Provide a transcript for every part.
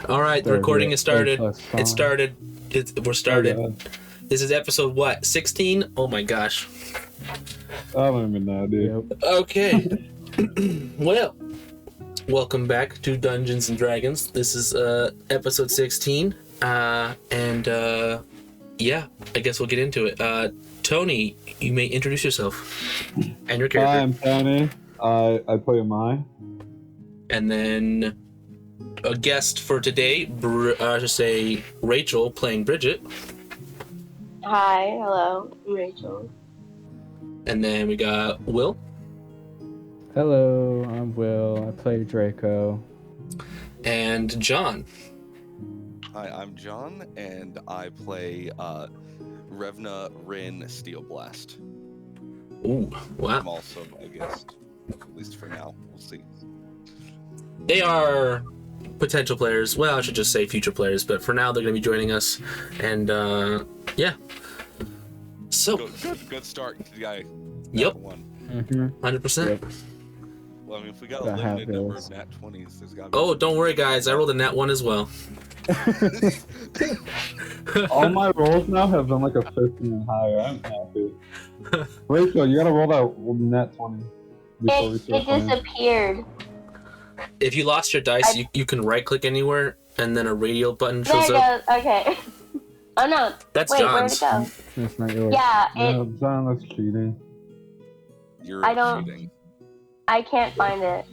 All right, the recording is started. It started. We're started. Oh, This is episode what? 16? Oh my gosh. I don't even know, dude. Okay. Well, welcome back to Dungeons and Dragons. This is episode 16. Yeah, I guess we'll get into it. Tony, you may introduce yourself and your character. Hi, I'm Tony. I play Mjoi. And then a guest for today, I should say Rachel playing Bridget. Hi, hello, I'm Rachel. And then we got Will. Hello, I'm Will. I play Draco. And John. Hi, I'm John, and I play Revna Rin Steel Blast. Ooh, wow. I'm also my guest, at least for now. We'll see. They are potential players. Well, I should just say future players, but for now they're going to be joining us. And yeah. So. Good start to the guy. Yep. One. 100%. Yep. Well, I mean, if we got a limited number of nat 20s, there's got to be. Oh, don't worry, guys. I rolled a nat 1 as well. All my rolls now have been like a 15 and higher. I'm happy. Rachel, you gotta roll that net 20 before we It start playing. disappeared. If you lost your dice, you can right-click anywhere, and then a radial button There shows it up. goes. Okay. Oh no. That's Wait, John's. where'd it go? That's not yours. Yeah, No, John, that's cheating. You're I don't- cheating. I can't find it.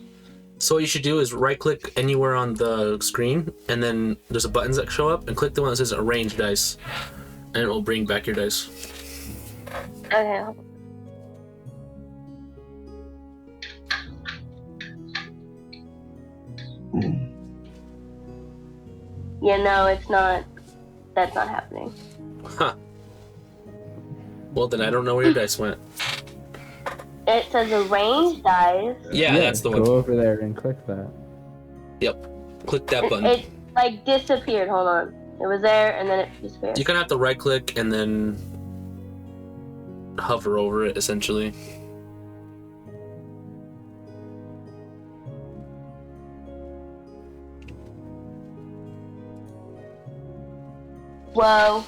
So what you should do is right-click anywhere on the screen, and then there's a buttons that show up, and click the one that says Arrange Dice, and it will bring back your dice. Okay. Yeah, no, it's not. That's not happening. Huh. Well, then I don't know where your dice went. It says arrange dice. Yeah, that's the one. Go over there and click that. Click that button. It like disappeared. Hold on. It was there and then it disappeared. You kind of have to right-click and then hover over it, essentially. Whoa.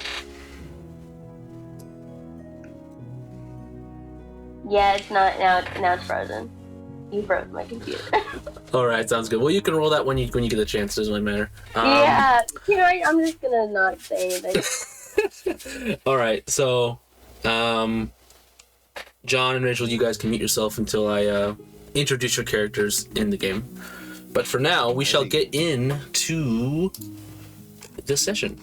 Yeah, it's not now. Now it's frozen. You froze my computer. All right, sounds good. Well, you can roll that when you get the chance. Doesn't really matter. Yeah, you know, I'm just gonna not say anything. All right, so, John and Rachel, you guys can mute yourself until I introduce your characters in the game. But for now, we shall get into this session.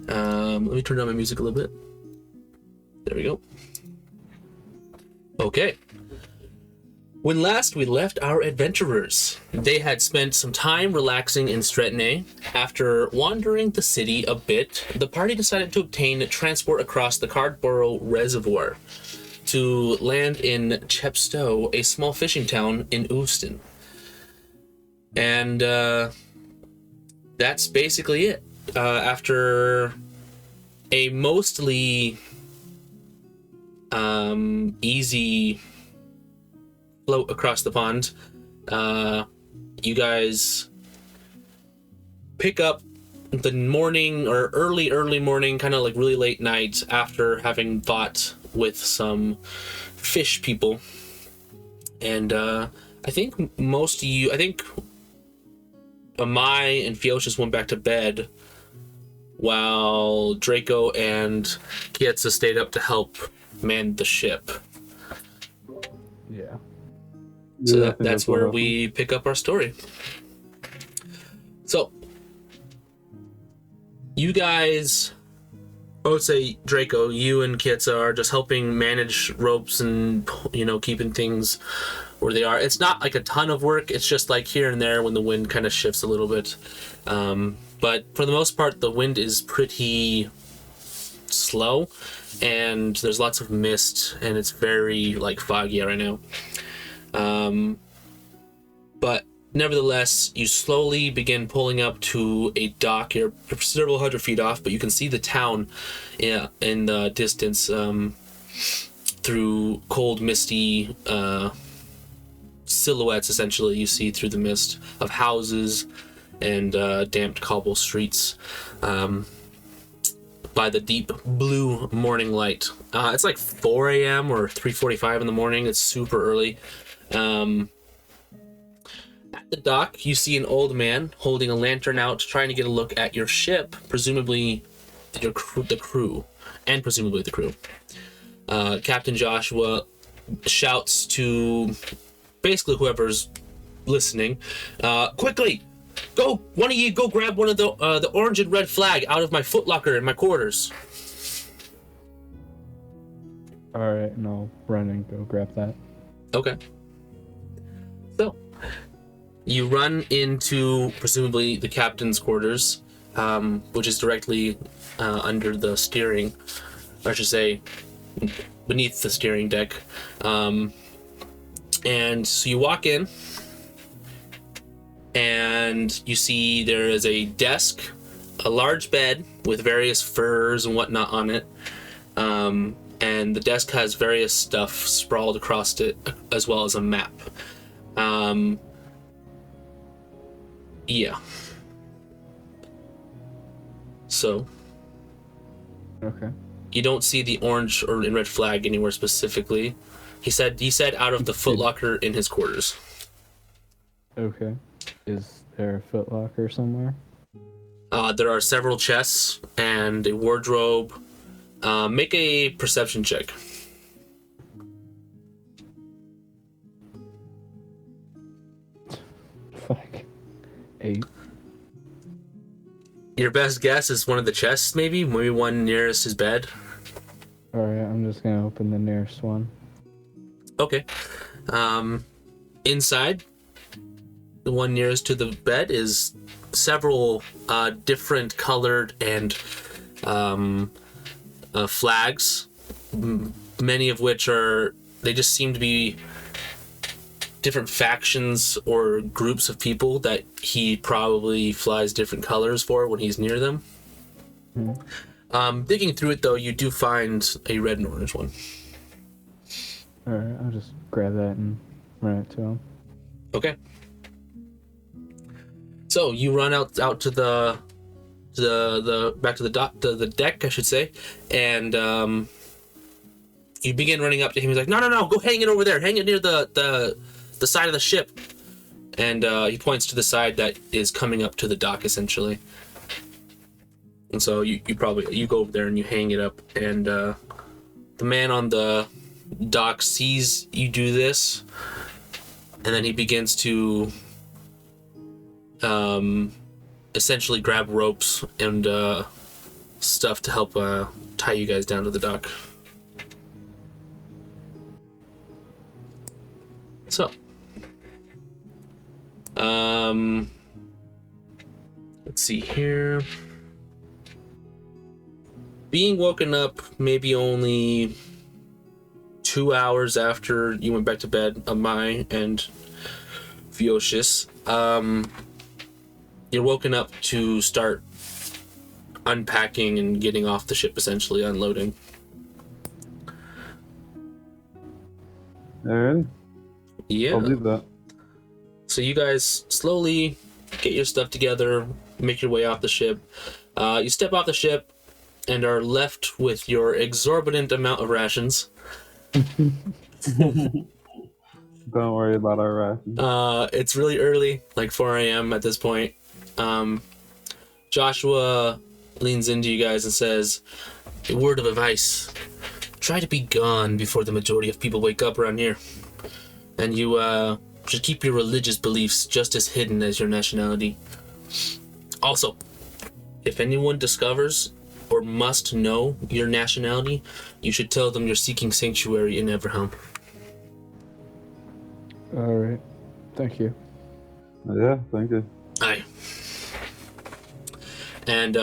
Let me turn down my music a little bit. There we go. Okay. When last we left our adventurers, they had spent some time relaxing in Stretney. After wandering the city a bit, the party decided to obtain transport across the Cardborough Reservoir to land in Chepstow, a small fishing town in Ooston. And that's basically it. After a mostly easy float across the pond, you guys pick up the morning or early morning, kind of like really late night, after having fought with some fish people. And I think most of you, I think Mjoi and Fjeld just went back to bed, while Draco and Kietza stayed up to help man the ship. Yeah. So that's where we pick up our story. So, you guys, I would say Draco, you and Kietza are just helping manage ropes and, keeping things where they are. It's not like a ton of work. It's just like here and there when the wind kind of shifts a little bit. But for the most part, the wind is pretty slow, and there's lots of mist, and it's very foggy right now. But nevertheless, you slowly begin pulling up to a dock. You're several hundred feet off, but you can see the town in the distance through cold, misty silhouettes. Essentially, you see through the mist of houses and damp cobble streets by the deep blue morning light. It's like 4 a.m. or 3:45 in the morning. It's super early. At the dock, you see an old man holding a lantern out, trying to get a look at your ship, presumably the crew, and presumably the crew. Captain Joshua shouts to basically whoever's listening, quickly, go, one of you go grab one of the orange and red flag out of my footlocker in my quarters. All right, and I'll run and go grab that. Okay. So, you run into presumably the captain's quarters, which is directly under the steering, or I should say, beneath the steering deck. And so you walk in, and you see there is a desk, a large bed with various furs and whatnot on it. And the desk has various stuff sprawled across it, as well as a map. Yeah. So. Okay. You don't see the orange or red flag anywhere specifically. He said out of the footlocker in his quarters. Okay. Is there a footlocker somewhere? There are several chests and a wardrobe. Make a perception check. Fuck. 8. Your best guess is one of the chests, maybe one nearest his bed. Alright, I'm just gonna open the nearest one. Okay. Inside, the one nearest to the bed is several different colored and flags, many of which they just seem to be different factions or groups of people that he probably flies different colors for when he's near them. Digging through it, though, you do find a red and orange one. Alright, I'll just grab that and run it to him. Okay. So you run out to the back to the deck, I should say, and you begin running up to him. He's like, no, go hang it over there. Hang it near the side of the ship. And he points to the side that is coming up to the dock, essentially. And so you go over there and you hang it up, and the man on the dock sees you do this, and then he begins to essentially grab ropes and stuff to help tie you guys down to the dock. So, let's see here. Being woken up maybe only 2 hours after you went back to bed, Amai and Viocious, you're woken up to start unpacking and getting off the ship, essentially unloading. Alright. Yeah. I'll leave that. So you guys slowly get your stuff together, make your way off the ship. You step off the ship and are left with your exorbitant amount of rations. Don't worry about our rations. It's really early, like 4 a.m. at this point. Joshua leans into you guys and says, a word of advice. Try to be gone before the majority of people wake up around here. And you should keep your religious beliefs just as hidden as your nationality. Also, if anyone discovers or must know your nationality, you should tell them you're seeking sanctuary in Everhelm. Alright. Thank you. Yeah, thank you. Aye. And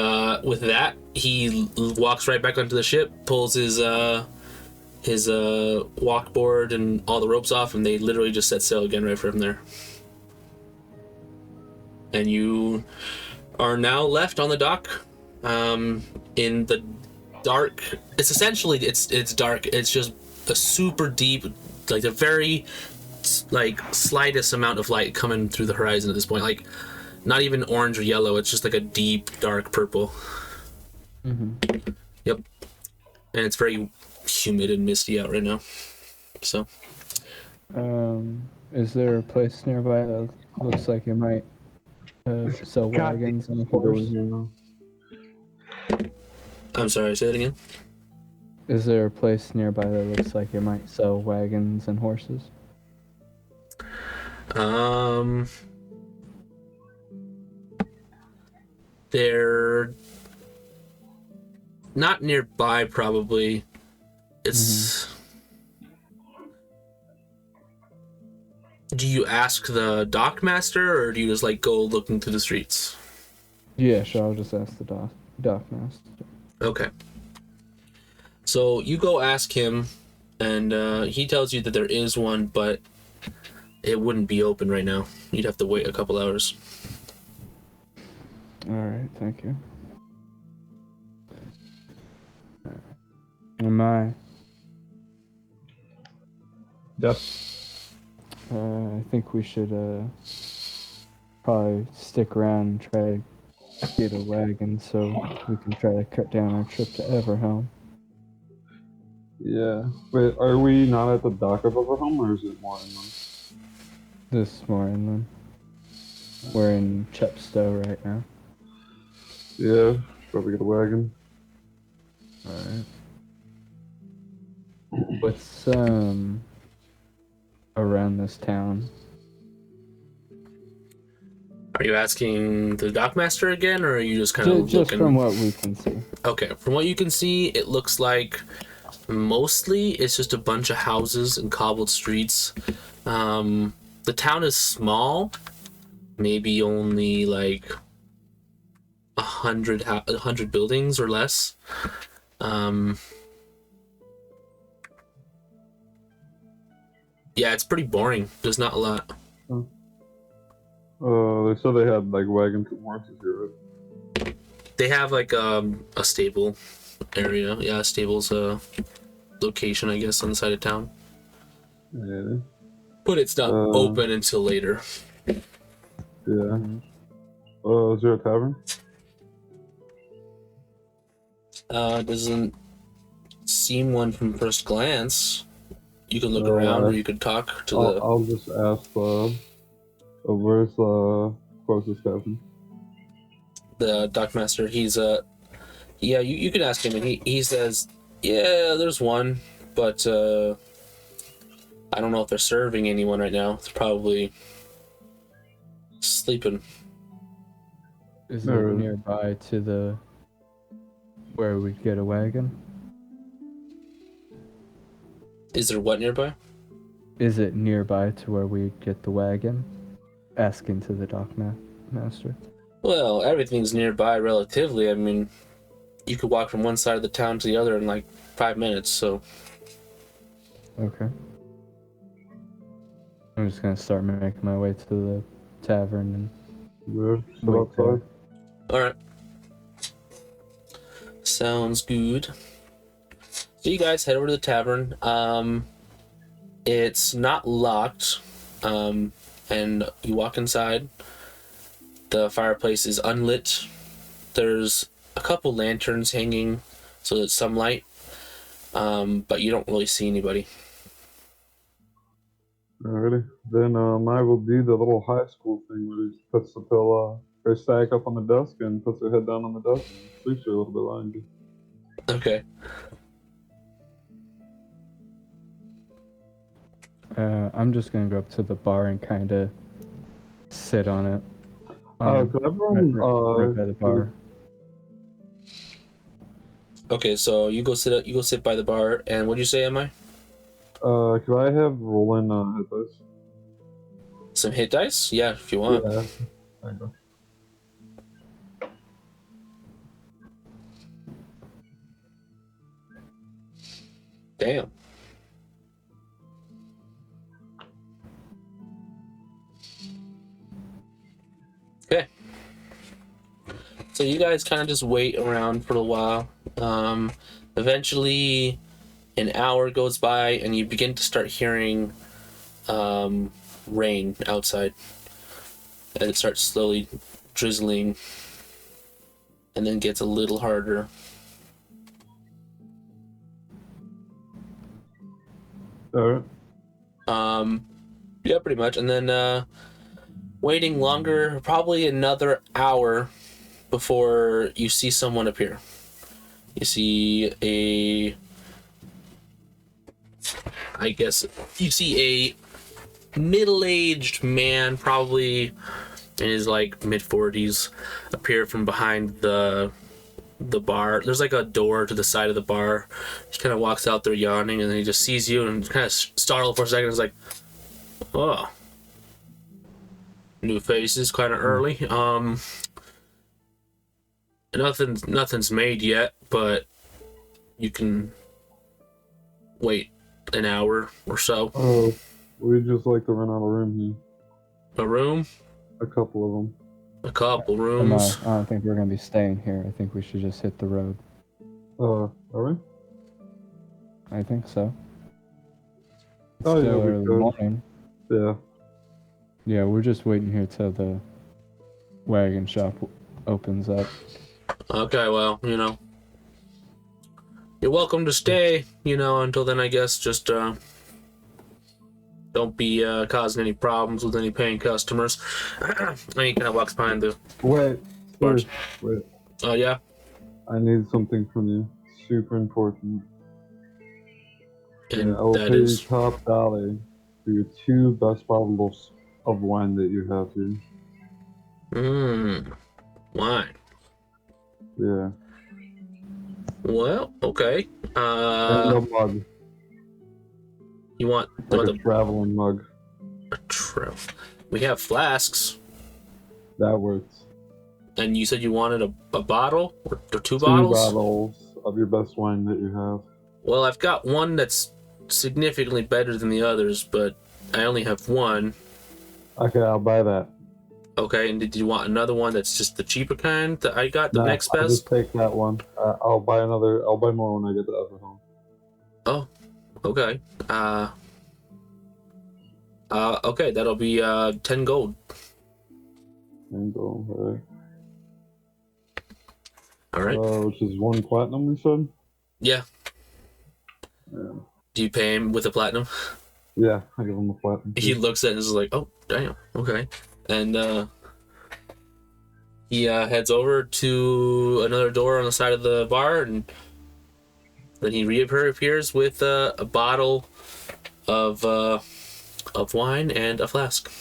with that, he walks right back onto the ship, pulls his walkboard and all the ropes off, and they literally just set sail again right from there. And you are now left on the dock, in the dark. It's essentially it's dark. It's just a super deep, like a very like slightest amount of light coming through the horizon at this point. Like not even orange or yellow. It's just like a deep, dark purple. Mm-hmm. Yep. And it's very humid and misty out right now. So. Is there a place nearby that looks like it might sell wagons and a horse? I'm sorry, say that again? Is there a place nearby that looks like it might sell wagons and horses? They're not nearby, probably. It's... Do you ask the dockmaster, or do you just, like, go looking through the streets? Yeah, sure, I'll just ask the dockmaster. Okay. So you go ask him, and he tells you that there is one, but it wouldn't be open right now. You'd have to wait a couple hours. Alright, thank you. Am I? Yes. I think we should probably stick around and try to get a wagon so we can try to cut down our trip to Everhelm. Yeah. Wait, are we not at the dock of Everhelm, or is it more inland? This is more inland. We're in Chepstow right now. Yeah, probably get a wagon. Alright. What's around this town? Are you asking the dockmaster again, or are you just kind of looking? Just from what we can see. Okay, from what you can see, it looks like mostly it's just a bunch of houses and cobbled streets. The town is small, maybe only like 100 buildings or less. Yeah, it's pretty boring. There's not a lot. They said they had like wagons and horses here, right? They have like a stable area. Yeah, a stable's location, I guess, on the side of town. Yeah. But it's not open until later. Yeah. Is there a tavern? Doesn't seem one from first glance. You can look Oh, around, yeah. or you could talk to I'll just ask where's the closest tavern? the dockmaster. He's yeah, you can ask him, and he says, yeah, there's one, but I don't know if they're serving anyone right now. They're probably sleeping. Is it nearby to the where we get a wagon? Is there what nearby? Is it nearby to where we get the wagon? Asking to the dockmaster. Well, everything's nearby relatively. I mean, you could walk from one side of the town to the other in like 5 minutes, so... Okay. I'm just gonna start making my way to the tavern and Still outside? Alright. Sounds good. So you guys head over to the tavern. It's not locked. And you walk inside. The fireplace is unlit. There's a couple lanterns hanging, so there's some light. But you don't really see anybody. Alrighty. Then I will do the little high school thing where he puts the pillow, her stack up on the desk and puts her head down on the desk and sleeps her a little bit longer. Okay. I'm just gonna go up to the bar and kind of sit on it. Could everyone, right by the bar. Okay, so you go sit by the bar, and what do you say, am I? could I have rolling hit dice? Some hit dice? Yeah, if you want. Yeah. There you go. Damn. Okay. So you guys kind of just wait around for a while. Eventually, an hour goes by, and you begin to start hearing rain outside. And it starts slowly drizzling, and then gets a little harder. Alright. Yeah, pretty much. And then waiting longer, probably another hour before you see someone appear. You see you see a middle-aged man, probably in his like mid-40s, appear from behind the bar. There's like a door to the side of the bar. He kind of walks out there yawning, and then he just sees you and kind of startled for a second. He's like, "Oh, new faces, kind of early. Nothing's made yet, but you can wait an hour or so." Oh, we'd just like to rent out a room here. A room? A couple of them. A couple No, rooms. I don't think we're gonna be staying here. I think we should just hit the road. Are we? I think so. It's Oh, yeah, still we early could. morning. Yeah. Yeah, we're just waiting here till the wagon shop opens up. Okay, well, you're welcome to stay, until then, I guess. Just don't be causing any problems with any paying customers. And he kind of walks behind the Wait. bars. Wait. Oh, yeah? I need something from you. Super important. And I will that pay is... you top dollar for your 2 best bottles of wine that you have here. Wine. Yeah. Well, okay. And a mug. You want Like a traveling mug. We have flasks. That works. And you said you wanted a bottle? Or 2 2 bottles? bottles of your best wine that you have. Well, I've got one that's significantly better than the others, but I only have one. Okay, I'll buy that. Okay, and did you want another one that's just the cheaper kind that I got, the Nah, next I'll best? just take that one. I'll buy more when I get to Everhelm. Oh, okay. Okay, that'll be 10 gold. And go, alright. Alright. Which is 1 platinum, you said? Yeah. Yeah. Do you pay him with a platinum? Yeah, I give him a platinum. He looks at it and is like, oh, damn, okay. And he heads over to another door on the side of the bar, and then he reappears with a bottle of wine and a flask.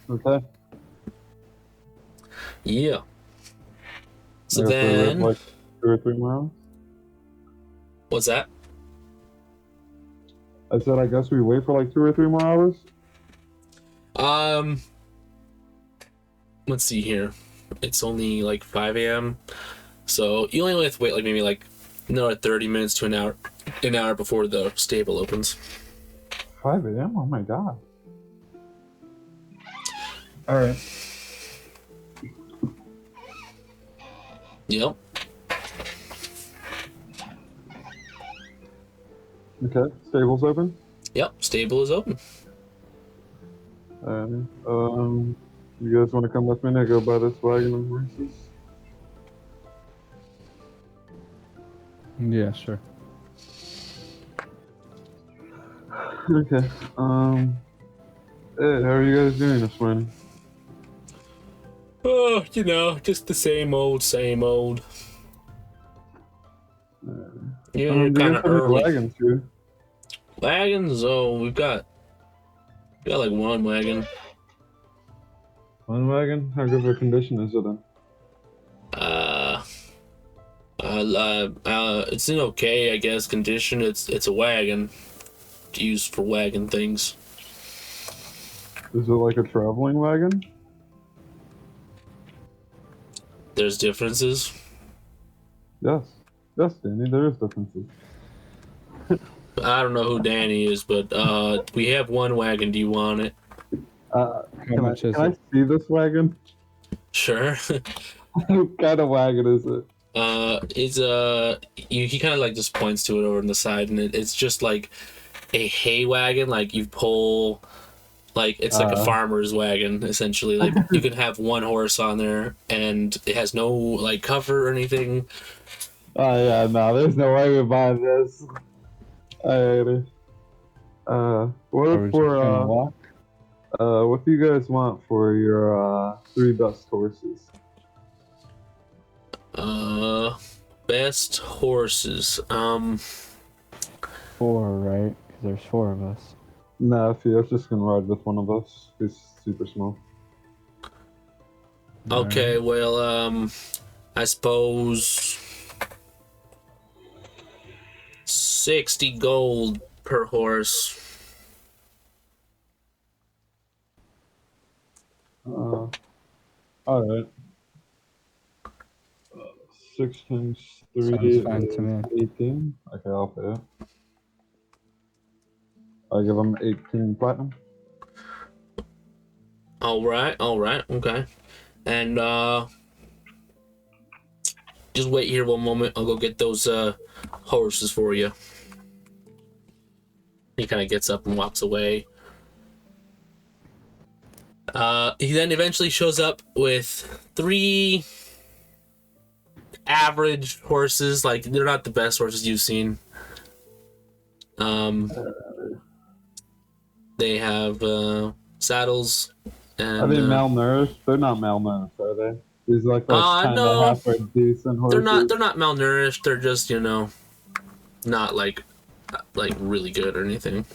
Okay. Yeah. So Yeah, then, like 2 or 3 more hours? what's that? I said, I guess we wait for like 2 or 3 more hours? Let's see here. It's only like 5 a.m. So you only have to wait like maybe like another 30 minutes to an hour before the stable opens. 5 a.m.? Oh my god. Alright. Yep. Okay, stable's open? Yep. Stable is open. You guys want to come with me and go buy this wagon and horses? Yeah, sure. Okay. Hey, how are you guys doing this morning? Oh, just the same old, same old. Yeah, you're kind of early. Wagons here. Wagons? Oh, we got like 1 wagon. 1 wagon? How good of a condition is it in? It's in okay, I guess, condition. It's a wagon. Used for wagon things. Is it like a traveling wagon? There's differences. Yes. Yes, Danny, there is differences. I don't know who Danny is, but we have 1 wagon. Do you want it? How much is Can it? I see this wagon? Sure. What kind of wagon is it? He kind of like just points to it over on the side, and it's just like a hay wagon. Like you pull Like it's like a farmer's wagon, essentially. Like you can have one horse on there, and it has no like cover or anything. Oh yeah, no, there's no way we buy this. Alrighty. What Or we just gonna walk? what do you guys want for your 3 best horses? Best horses. 4, right? Because there's 4 of us. Nah, Field's just gonna ride with one of us. He's super small. Okay, well, I suppose 60 gold per horse. Alright. 6 times 3 Sounds fine to me. 18. Okay, I'll pay it. I give him 18 platinum. All right, okay. And just wait here one moment. I'll go get those horses for you. He kind of gets up and walks away. He then eventually shows up with 3 average horses. Like, they're not the best horses you've seen. They have saddles. And, are they malnourished? They're not malnourished, are they? These like those kind of halfway decent horses. They're not malnourished. They're just, you know, not like really good or anything.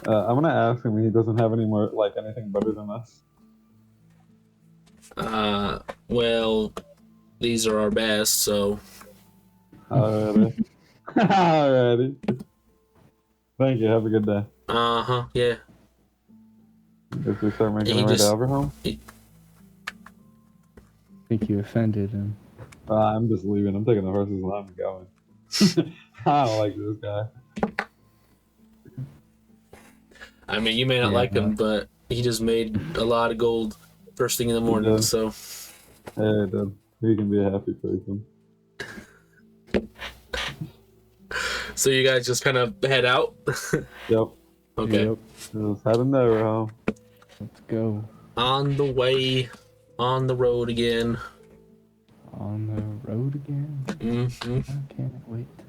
I'm gonna ask him if he doesn't have any more like anything better than us. Well, these are our best, so. Alrighty. Alrighty. Thank you. Have a good day. Yeah. Guess we start making our way to Everhelm. I think you offended him. I'm just leaving. I'm taking the horses and I'm going. I don't like this guy. I mean, you may not like him, but he just made a lot of gold first thing in the morning, so. Hey, dude. He can be a happy person. So you guys just kind of head out? Yep. Okay. Yep. Just heading there, Everhelm. Let's go. On the way, on the road again. On the road again? Mm-hmm. I can't wait to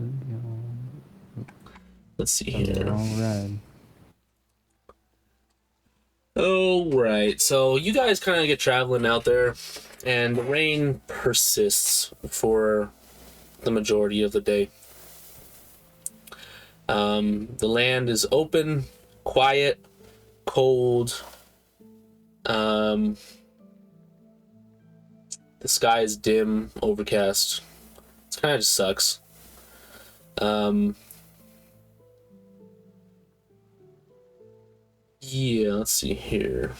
go. Let's see here. Alright. Alright, so you guys kind of get traveling out there, and the rain persists for the majority of the day. The land is open, quiet, cold. The sky is dim, overcast. It kind of just sucks. Yeah, let's see here.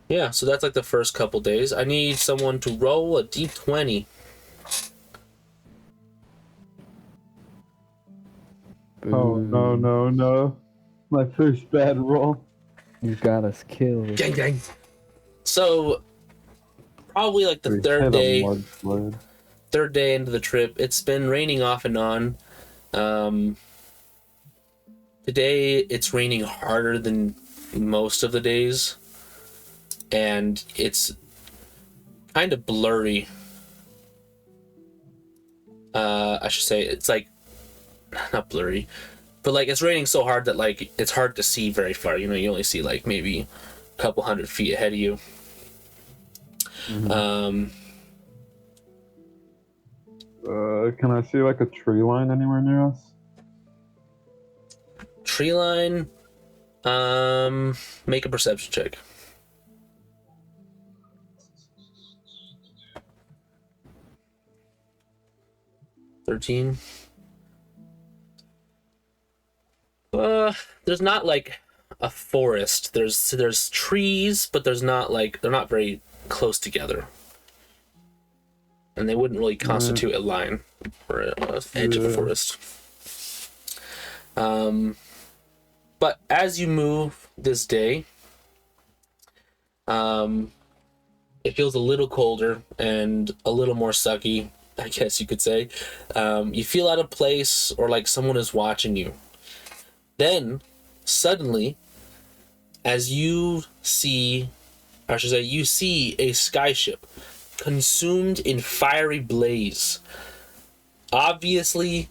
Yeah, so that's like the first couple days. I need someone to roll a d20. Oh, no. My first bad roll. You got us killed. Gang, gang. So, probably like the third day into the trip. It's been raining off and on. Today, it's raining harder than most of the days. And it's kind of blurry. I should say, it's like, not blurry, but like it's raining so hard that like it's hard to see very far. You know, you only see like maybe a couple 100 feet ahead of you. Mm-hmm. Can I see like a tree line anywhere near us? Tree line. Make a perception check. 13. There's not like a forest. There's trees, but there's not like they're not very close together, and they wouldn't really constitute a line or an edge of a forest. But as you move this day, it feels a little colder and a little more sucky, I guess you could say. You feel out of place or like someone is watching you. Then suddenly, as you see, or I should say, you see a skyship consumed in fiery blaze, obviously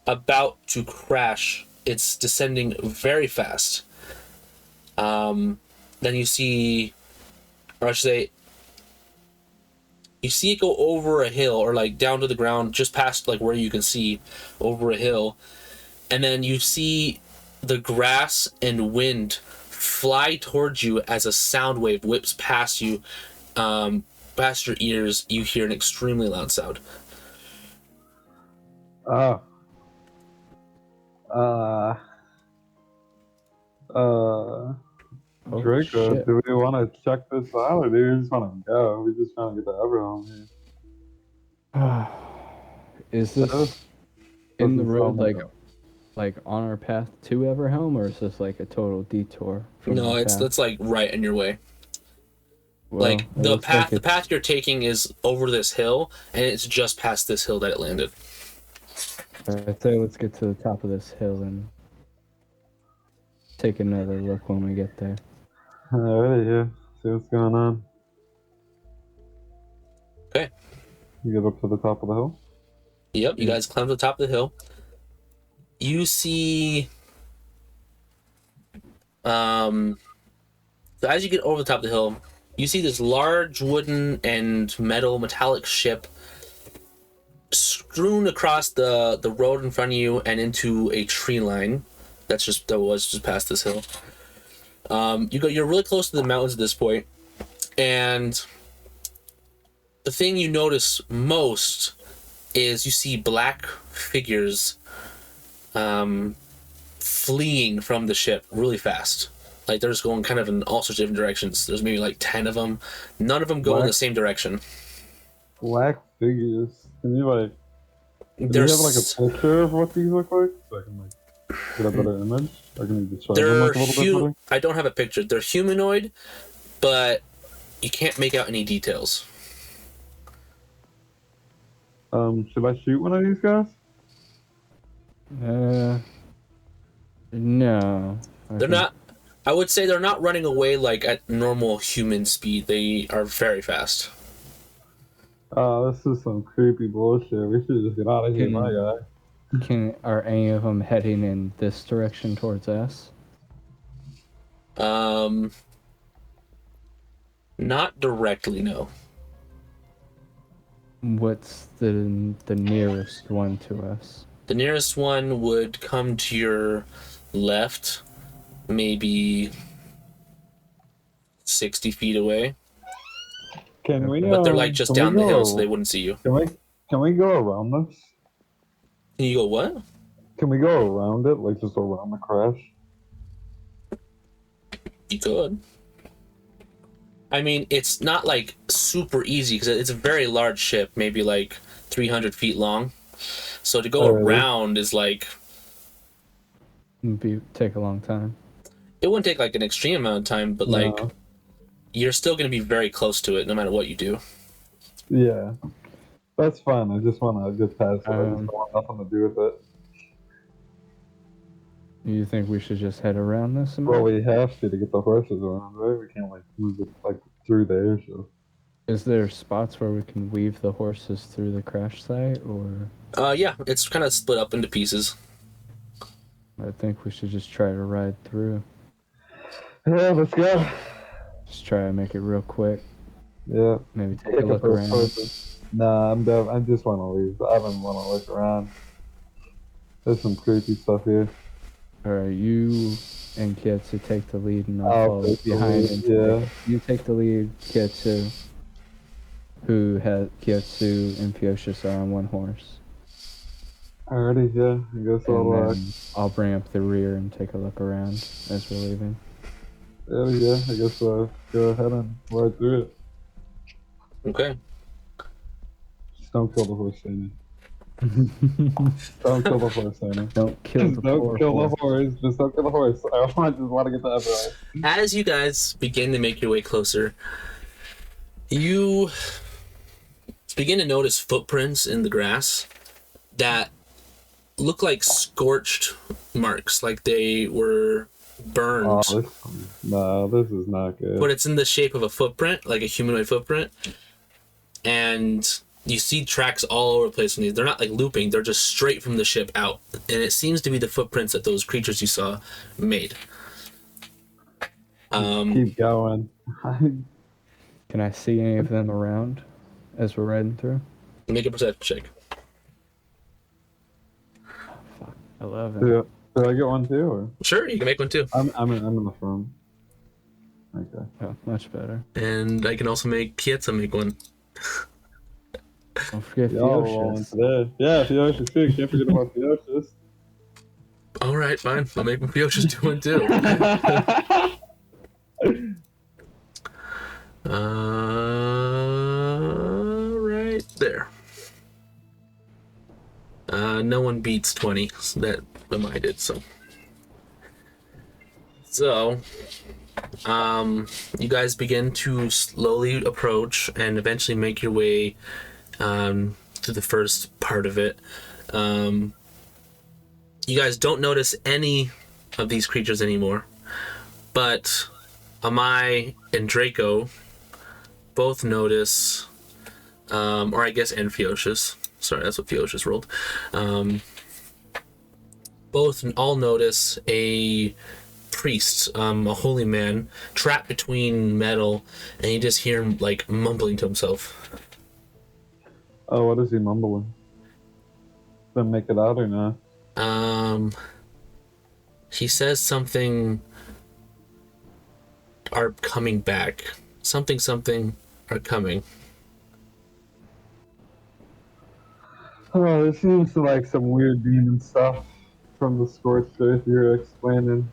about to crash. It's descending very fast. Then you see, or I should say, you see it go over a hill, or like down to the ground, just past like where you can see over a hill, and then you see the grass and wind fly towards you as a sound wave whips past you, past your ears. You hear an extremely loud sound. Draco, shit. do we want to check this out, or do we just want to go? We just trying to get to Everhelm here. Is this in the road, like on our path to Everhelm, or is this like a total detour? No, that's like right in your way. Well, Like the path you're taking is over this hill, and it's just past this hill that it landed. I'd say let's get to the top of this hill and take another look when we get there. Alrighty, yeah. See what's going on. Okay. You get up to the top of the hill? Yep, you guys climb to the top of the hill. You see, so as you get over the top of the hill, you see this large wooden and metallic ship strewn across the road in front of you and into a tree line that was just past this hill. You're really close to the mountains at this point, and the thing you notice most is you see black figures fleeing from the ship really fast. Like they're just going kind of in all sorts of different directions. There's maybe like 10 of them. None of them go in the same direction. Black figures. Can you have like a picture of what these look like, so I can like get a better image? I can describe them like a little bit better. I don't have a picture. They're humanoid, but you can't make out any details. Should I shoot one of these guys? No. They're not. I would say they're not running away like at normal human speed. They are very fast. Oh, this is some creepy bullshit. We should just get out of here, my guy. Are any of them heading in this direction towards us? Not directly, no. What's the nearest one to us? The nearest one would come to your left, maybe 60 feet away. Can we? But they're like just down the hill, so they wouldn't see you. Can we go around this? Can you go what? Can we go around it, like just around the crash? You could. I mean, it's not like super easy because it's a very large ship, maybe like 300 feet long. So to go around is like... Take a long time. It wouldn't take like an extreme amount of time, but like you're still going to be very close to it no matter what you do. Yeah. That's fine. I just want to get past it. I just don't want nothing to do with it. You think we should just head around this? Well, we have to get the horses around, right? We can't like move it like through there. So. Is there spots where we can weave the horses through the crash site, or? Yeah, it's kind of split up into pieces. I think we should just try to ride through. Yeah, let's go. Just try to make it real quick. Yeah. Maybe take a look around. Nah, I'm done. I just want to leave. I don't want to look around. There's some creepy stuff here. Alright, you and Kietsu take the lead and I'll follow behind. Yeah. You take the lead, Kietsu. Kietsu and Fyocius are on one horse. Alrighty, yeah. I guess I'll bring up the rear and take a look around as we're leaving. Yeah, I guess go ahead and ride through it. Okay. Just don't kill the horse, Sandy. Don't kill the horse, Sandy. Don't kill the horse. Just don't kill the horse. I just want to get the Everhelm. As you guys begin to make your way closer, you begin to notice footprints in the grass that look like scorched marks, like they were burned. This is not good. But it's in the shape of a footprint, like a humanoid footprint. And you see tracks all over the place from these. They're not like looping, they're just straight from the ship out. And it seems to be the footprints that those creatures you saw made. Keep going. Can I see any of them around as we're riding through? Make a perception check. 11. Did I get one too? Or? Sure, you can make one too. I'm in the front. Okay. Oh, much better. And I can also make Pietza make one. Don't forget Y'all rolling Theocius. today. Yeah, Theocius too. Can't forget about Theocius. All right, fine. I'll make my Theocius do one too. Right there. No one beats 20. So that I did. So, you guys begin to slowly approach and eventually make your way to the first part of it. You guys don't notice any of these creatures anymore, but Amai and Draco both notice, or I guess and Theocius. Sorry, that's what Theocius rolled. Both all notice a priest, a holy man, trapped between metal, and you just hear him like mumbling to himself. Oh, what is he mumbling? Did make it out or not? He says something are coming back. Something are coming. Oh, this seems to like some weird demon stuff from the scorched earth you're explaining.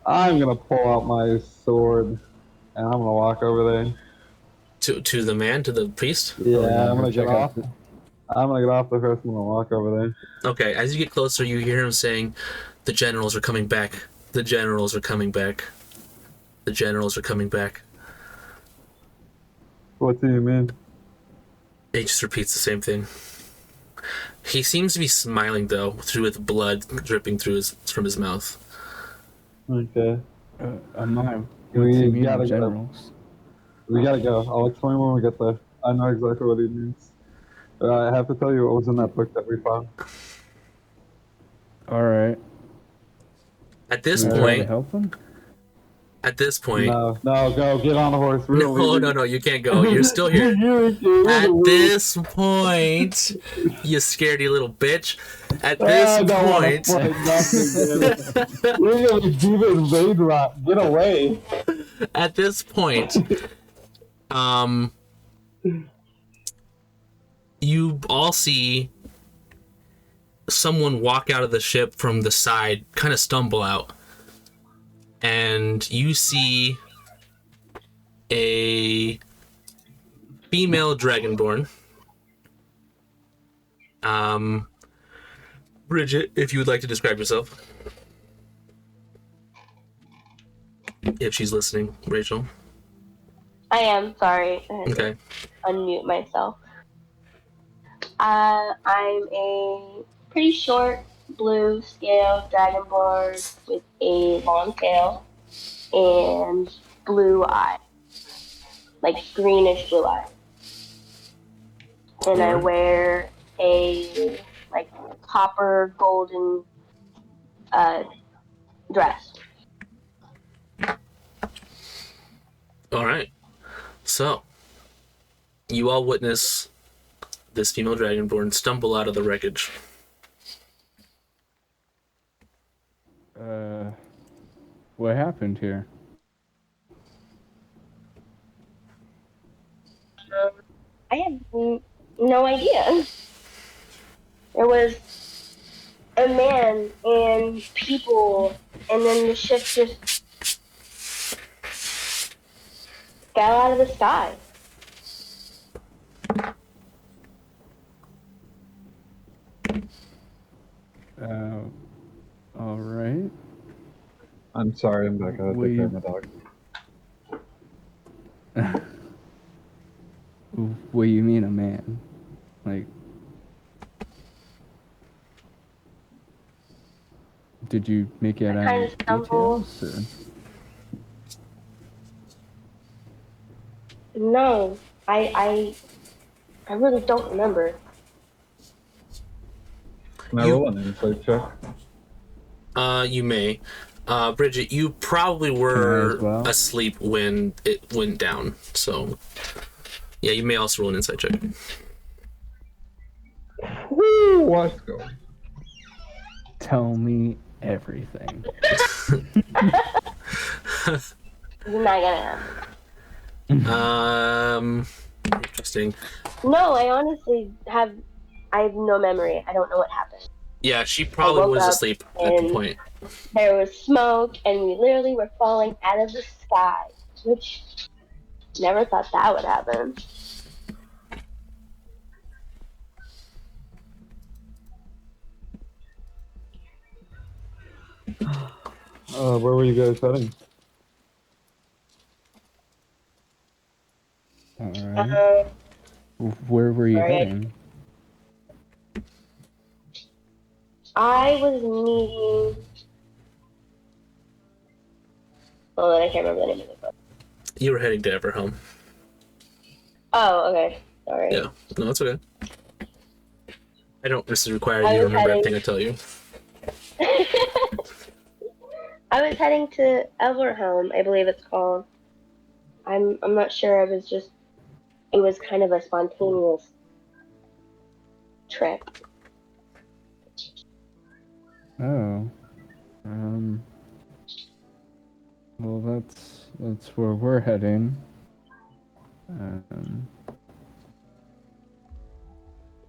I'm gonna pull out my sword and I'm gonna walk over there. To the man, to the priest? Yeah, I'm gonna get off. I'm gonna get off the horse and I'm gonna walk over there. Okay, as you get closer, you hear him saying, "The generals are coming back. The generals are coming back. The generals are coming back." What do you mean? He just repeats the same thing. He seems to be smiling though, with blood dripping from his mouth. Okay. Amai, We gotta generals. We gotta go. I'll explain when we get there. I know exactly what he means. I have to tell you what was in that book that we found. All right. At this Try to point, help him? No, go get on the horse. No, you can't go. You're still here. At this point, you scaredy little bitch. At this point, we're gonna demon raid rock. Get away. At this point, you all see someone walk out of the ship from the side, kind of stumble out. And you see a female Dragonborn. Bridget, if you would like to describe yourself. If she's listening, Rachel. I am, sorry. I had to Okay. unmute myself. I'm a pretty short, blue scale dragonborn with a long tail and blue eyes, like greenish blue eyes. And I wear a like copper golden dress. All right. So, you all witness this female Dragonborn stumble out of the wreckage. What happened here? I have no idea. There was a man and people, and then the ship just fell out of the sky. All right. I'm sorry, I'm back. I had to take care of my dog. What do you mean a man? Like, Did you make it I out kind of of stumbled. details? No, I really don't remember. Can I roll an insight check? You may. Bridget, you probably Can I were as well? asleep when it went down. So, yeah, you may also roll an insight check. Woo! Let's go. Tell me everything. You're not gonna happen. Interesting. No, I honestly have no memory. I don't know what happened. Yeah, she probably woke was up asleep at the and- point. There was smoke, and we literally were falling out of the sky, which never thought that would happen. Where were you guys heading? Alright. Where were you Alright. heading? I was meeting. Oh, I can't remember the name of the book. You were heading to Everhelm. Oh, okay. Sorry. Yeah. No, that's okay. I don't necessarily require I you to was remember heading- everything I tell you. I was heading to Everhelm, I believe it's called. I'm not sure. It was kind of a spontaneous trip. Oh. Well, that's where we're heading. Do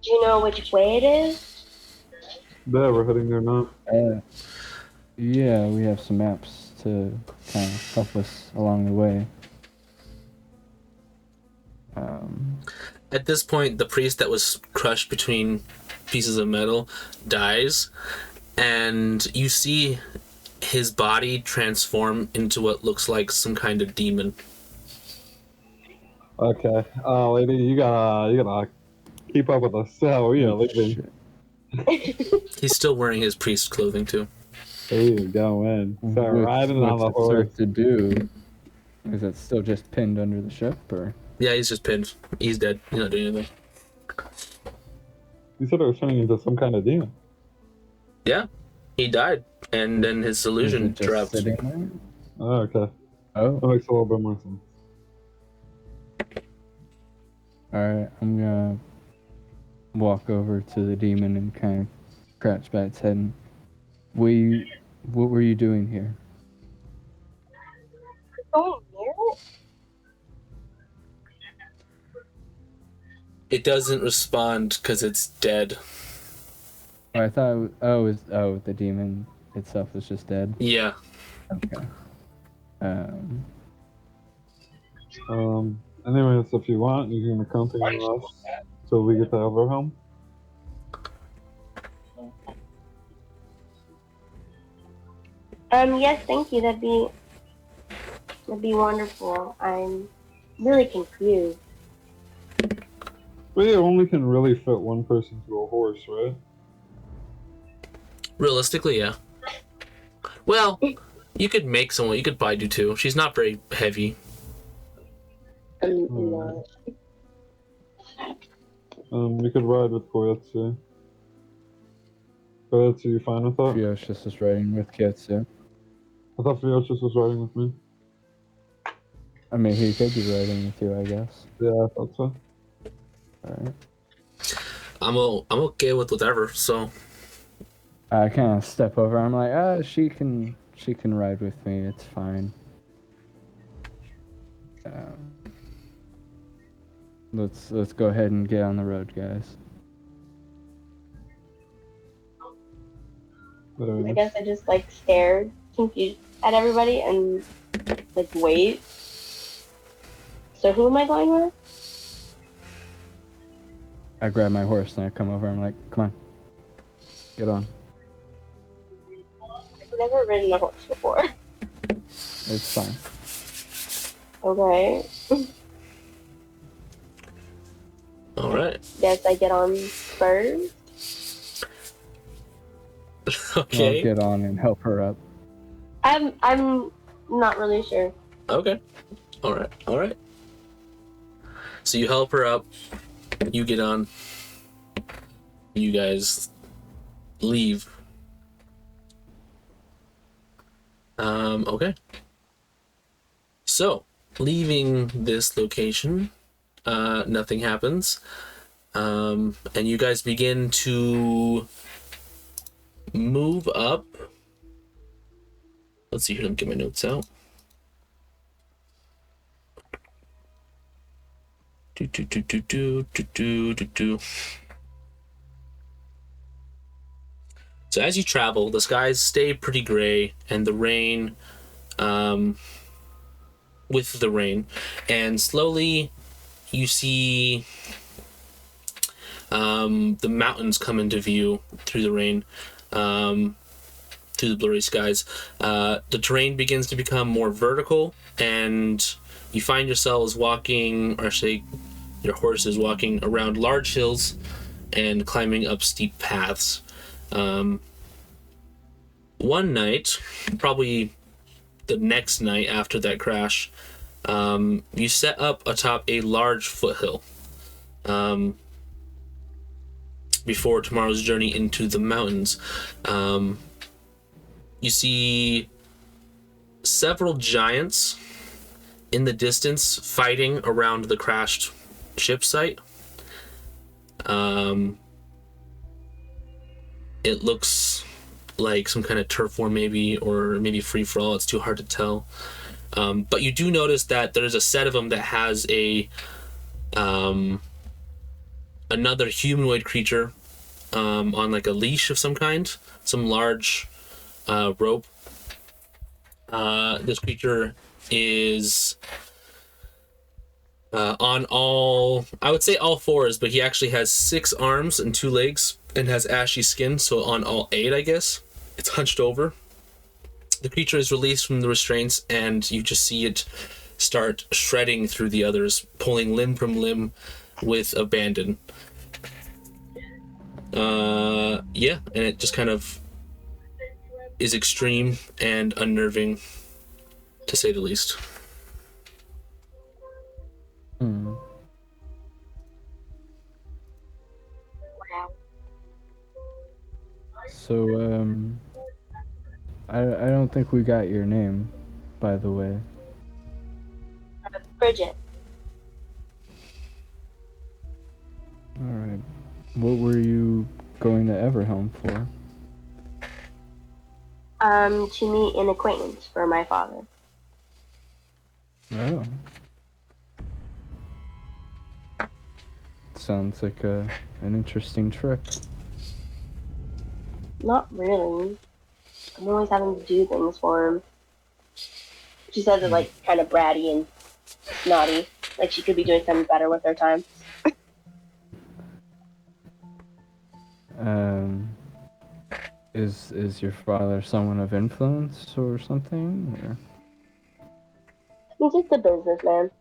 you know which way it is? Yeah, we're heading there now. Yeah, we have some maps to kind of help us along the way. At this point, the priest that was crushed between pieces of metal dies, and you see his body transform into what looks like some kind of demon. Okay. Lady, you gotta keep up with us. So, yeah, leaving. Shit. He's still wearing his priest clothing too. There you go, man. Start riding on the what's it horse. start to do? Is it still just pinned under the ship, or? Yeah, he's just pinned. He's dead. He's not doing anything. You said it was turning into some kind of demon. Yeah, he died, and then his Is illusion it just dropped. sitting there? Oh, okay. Oh, That makes a little bit more sense. alright. I'm gonna walk over to the demon and kind of scratch back its head. And what were you doing here? Going near it? It doesn't respond because it's dead. Oh, I thought the demon itself was just dead. Yeah. Okay. Anyways, if you want, you can accompany us till we get to Everhelm. Yes, thank you. That'd be wonderful. I'm really confused. We only can really fit one person to a horse, right? Realistically, yeah. Well, you could make someone. You could probably do two. She's not very heavy. I'm not. You could ride with Koyatsu. Koyatsu, you fine with that? Fioshis is riding with Kitsu. I thought Fioshis was riding with me. I mean, he could be riding with you, I guess. Yeah, I thought so. Alright. I'm okay with whatever. So I kind of step over. I'm like, she can ride with me. It's fine. Let's go ahead and get on the road, guys. I guess I just stared, confused at everybody, and wait. So who am I going with? I grab my horse and I come over. I'm like, come on, get on. I've never ridden a horse before. It's fine. Okay. all right. Guess I get on first. I'll Okay. get on and help her up. I'm not really sure. Okay. All right. So you help her up. You get on. You guys leave. Okay. So, leaving this location, nothing happens. And you guys begin to move up. Let's see here, let me get my notes out. So as you travel, the skies stay pretty gray, and the rain, with the rain, and slowly you see the mountains come into view through the rain, through the blurry skies. The terrain begins to become more vertical, and you find yourselves walking, or say your horse is walking around large hills and climbing up steep paths. One night, probably the next night after that crash, you set up atop a large foothill before tomorrow's journey into the mountains. You see several giants in the distance fighting around the crashed ship site. It looks like some kind of turf war, maybe, or maybe free for all. It's too hard to tell. But you do notice that there's a set of them that has a another humanoid creature on like a leash of some kind, some large rope. This creature is on all, I would say all fours, but he actually has 6 arms and 2 legs and has ashy skin, so on all 8, I guess. It's hunched over. The creature is released from the restraints, and you just see it start shredding through the others, pulling limb from limb with abandon. Yeah, and it just kind of is extreme and unnerving, to say the least. Hmm. Wow. So, I don't think we got your name, by the way. Bridget. Alright. What were you going to Everhelm for? To meet an acquaintance for my father. Oh. Sounds like an interesting trip. Not really. I'm always having to do things for him. She says it like kind of bratty and snotty, like she could be doing something better with her time. Is your father someone of influence or something? Or? He's just a businessman.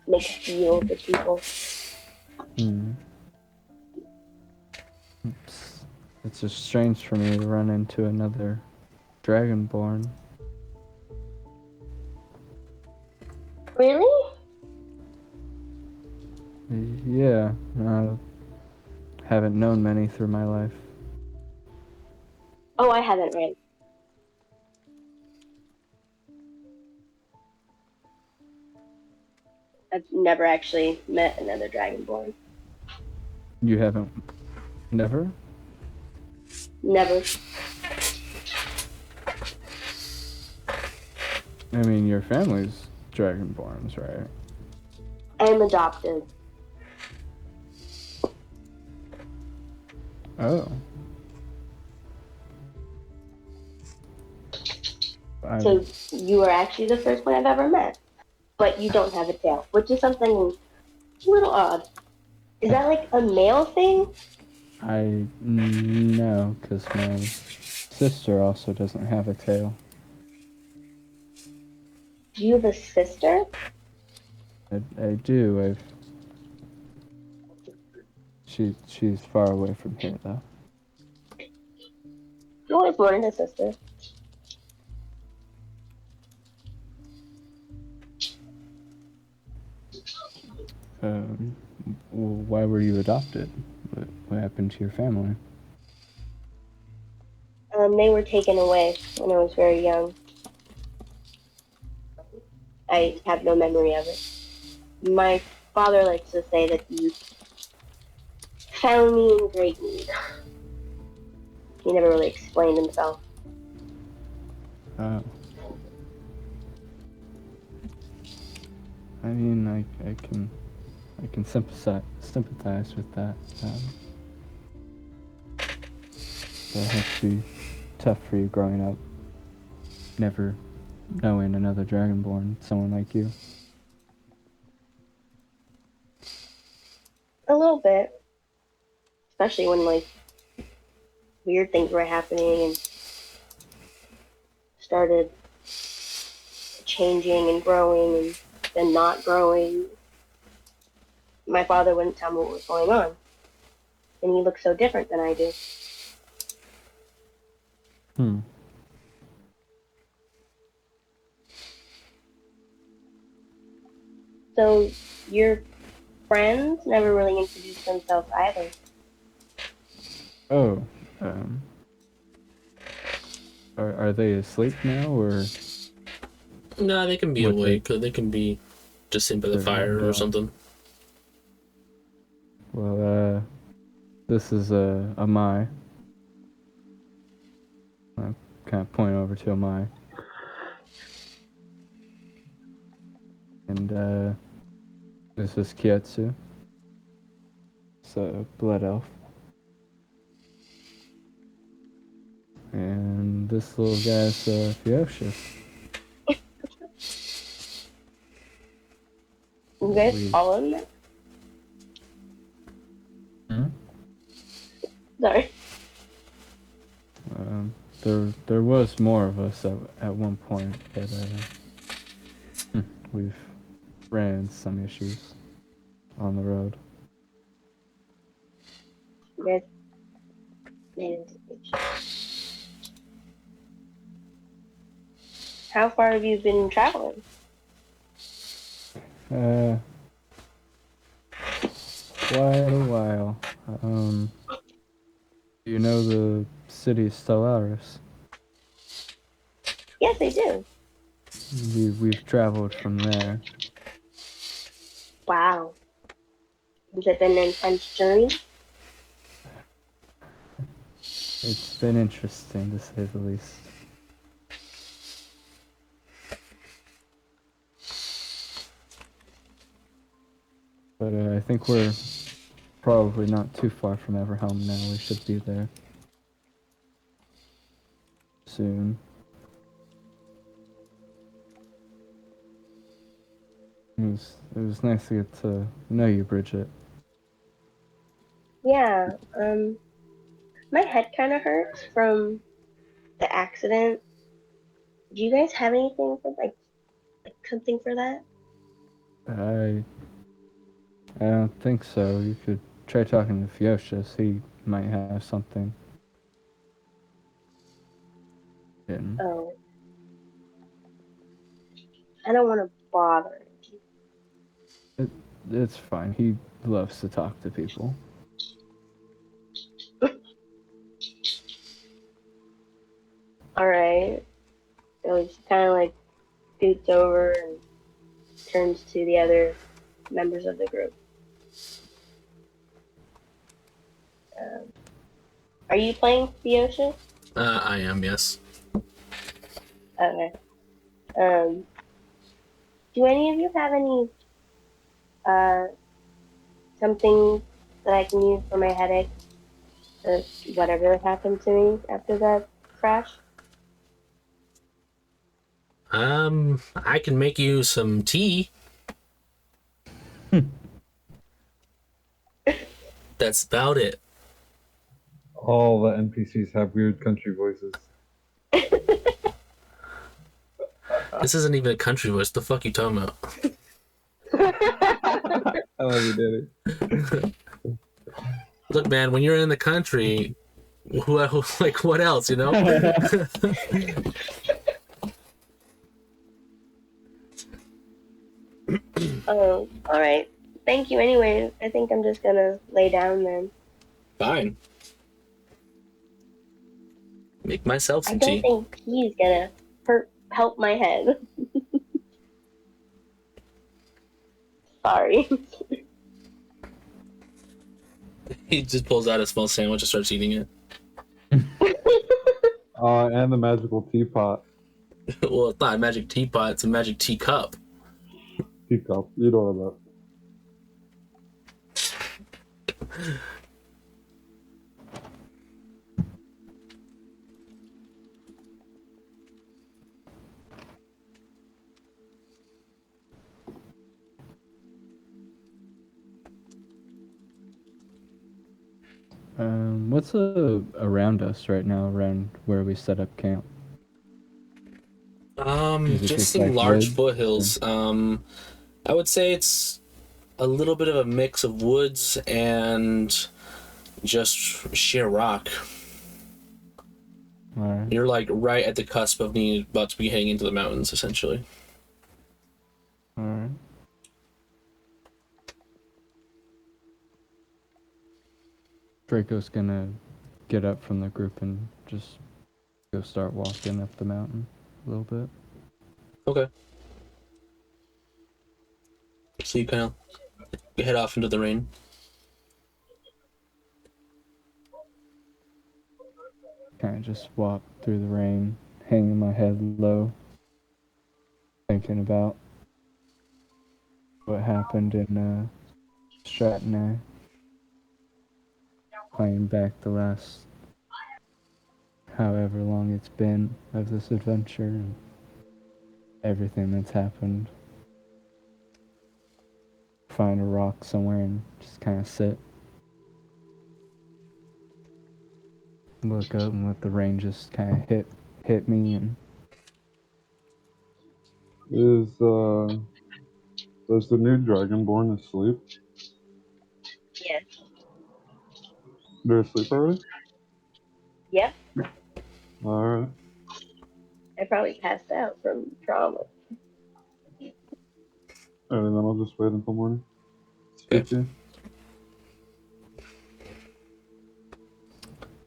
Makes deals with people. It's just strange for me to run into another Dragonborn. Really? Yeah, I haven't known many through my life. Oh, I haven't read. I've never actually met another Dragonborn. You haven't? Never? Never. I mean, your family's Dragonborns, right? I'm adopted. Oh. So you are actually the first one I've ever met. But you don't have a tail, which is something a little odd. Is that like a male thing? I know, because my sister also doesn't have a tail. Do you have a sister? I do. She's far away from here, though. He always wanted a sister. Why were you adopted? What happened to your family? They were taken away when I was very young. I have no memory of it. My father likes to say that he found me in great need. He never really explained himself. I mean, I can sympathize with that. That has to be tough for you growing up, never knowing another Dragonborn, someone like you. A little bit. Especially when, like, weird things were happening and started changing and growing and then not growing. My father wouldn't tell me what was going on. And he looked so different than I do. So your friends never really introduced themselves either. Oh, are they asleep now, or? No, they can be awake. They can be just sitting by the fire or something. Well, this is a Mai. I kind of point over to a Mai. And this is Kietsu. It's a blood elf. And this little guy's Feocious. You guys follow him? Sorry. There was more of us at one point, but we've ran into some issues on the road. You guys made it to beach. How far have you been traveling? Quite a while. You know the city of Stellaris? Yes, I do. We've traveled from there. Wow. Has it been an intense journey? It's been interesting, to say the least. But I think we're probably not too far from Everhelm now. We should be there soon. It was nice to get to know you, Bridget. Yeah, my head kind of hurts from the accident. Do you guys have anything for, like something for that? I don't think so. You could try talking to Feocious. He might have something. Oh. I don't want to bother him. It's fine. He loves to talk to people. Alright. So he just kind of like scoots over and turns to the other members of the group. Are you playing Feocious? I am, yes. Okay. Do any of you have any something that I can use for my headache? Or whatever happened to me after that crash? I can make you some tea. That's about it. All the NPCs have weird country voices. This isn't even a country voice. The fuck you talking about? I love you, Daddy. Look, man, when you're in the country, Like what else, you know? Oh, all right. Thank you. Anyway, I think I'm just gonna lay down then. Fine. Make myself I some don't tea. think he's gonna help my head. Sorry. He just pulls out a small sandwich and starts eating it. And the magical teapot. Well, it's not a magic teapot, it's a magic teacup. Teacup. You know that. What's around us right now, around where we set up camp? Just some like large woods? foothills. I would say it's a little bit of a mix of woods and just sheer rock. Alright. You're like right at the cusp of being about to be heading into the mountains, essentially. Alright. Draco's gonna get up from the group and just go start walking up the mountain a little bit. Okay. So you kind of head off into the rain. Kind of just walk through the rain, hanging my head low, thinking about what happened in Stratton, playing back the last however long it's been of this adventure and everything that's happened. Find a rock somewhere and just kind of sit. Look up and let the rain just kind of hit me and Does the new Dragonborn asleep? Yes. They're asleep already? Yep. Alright. I probably passed out from trauma. Alright, then I'll just wait until morning. Okay. Speak to you.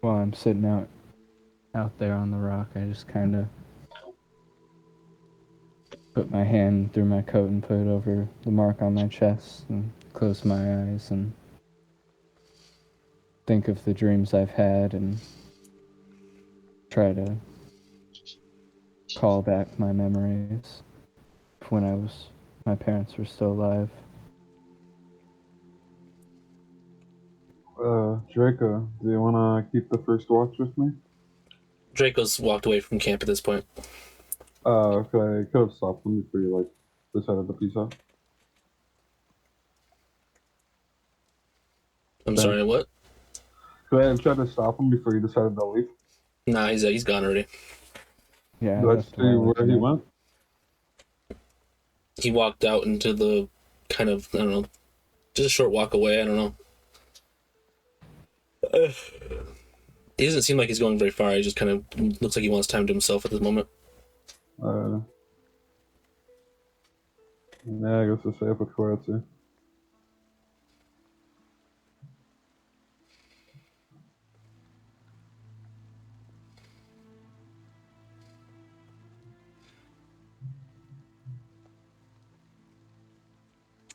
while I'm sitting out there on the rock, I just kind of put my hand through my coat and put it over the mark on my chest and close my eyes and think of the dreams I've had and try to call back my memories when my parents were still alive. Draco, do you want to keep the first watch with me? Draco's walked away from camp at this point. Okay, I could have stopped them before you, decided to peace out. I'm sorry, what? Could I have tried to stop him before you decided to leave? Nah, he's gone already. Yeah, Let's see where he went. He walked out into the kind of, I don't know, just a short walk away, I don't know. He doesn't seem like he's going very far. He just kind of looks like he wants time to himself at this moment. Yeah, I guess I'll say up with Koretsu.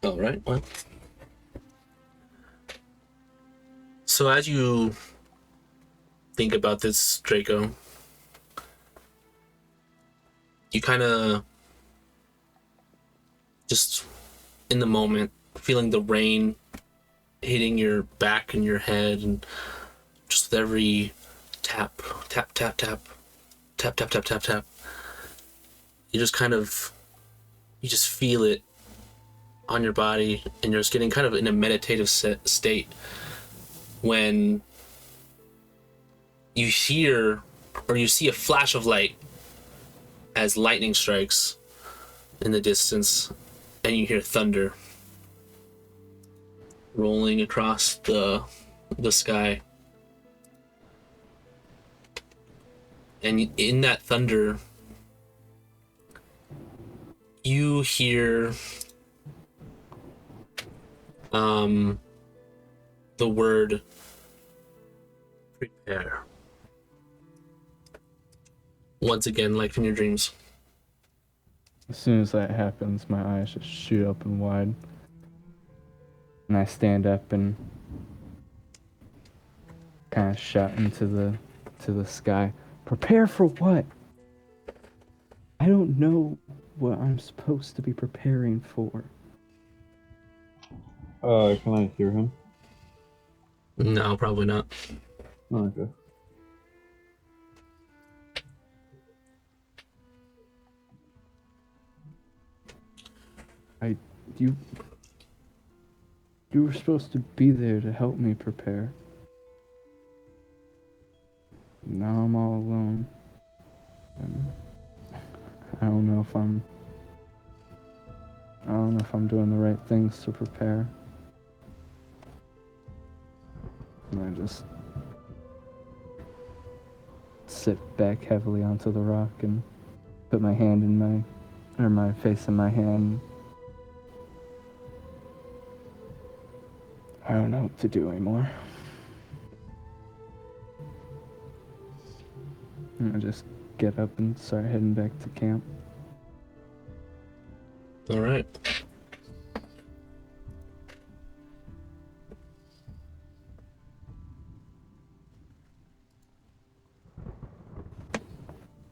All right, well. So as you think about this, Draco, you kind of just in the moment, feeling the rain hitting your back and your head, and just with every tap, tap, tap, tap, tap, tap, tap, tap, tap, you just feel it on your body, and you're just getting kind of in a meditative state when you hear or you see a flash of light as lightning strikes in the distance, and you hear thunder rolling across the sky. And in that thunder, you hear the word prepare. Once again, like in your dreams. As soon as that happens, my eyes just shoot open wide. And I stand up and kind of shout into the sky. Prepare for what? I don't know what I'm supposed to be preparing for. Can I hear him? No, probably not. Oh, okay. You were supposed to be there to help me prepare. Now I'm all alone. And I don't know if I'm doing the right things to prepare. And I just sit back heavily onto the rock and put my hand in my face in my hand. I don't know what to do anymore. And I just get up and start heading back to camp. All right.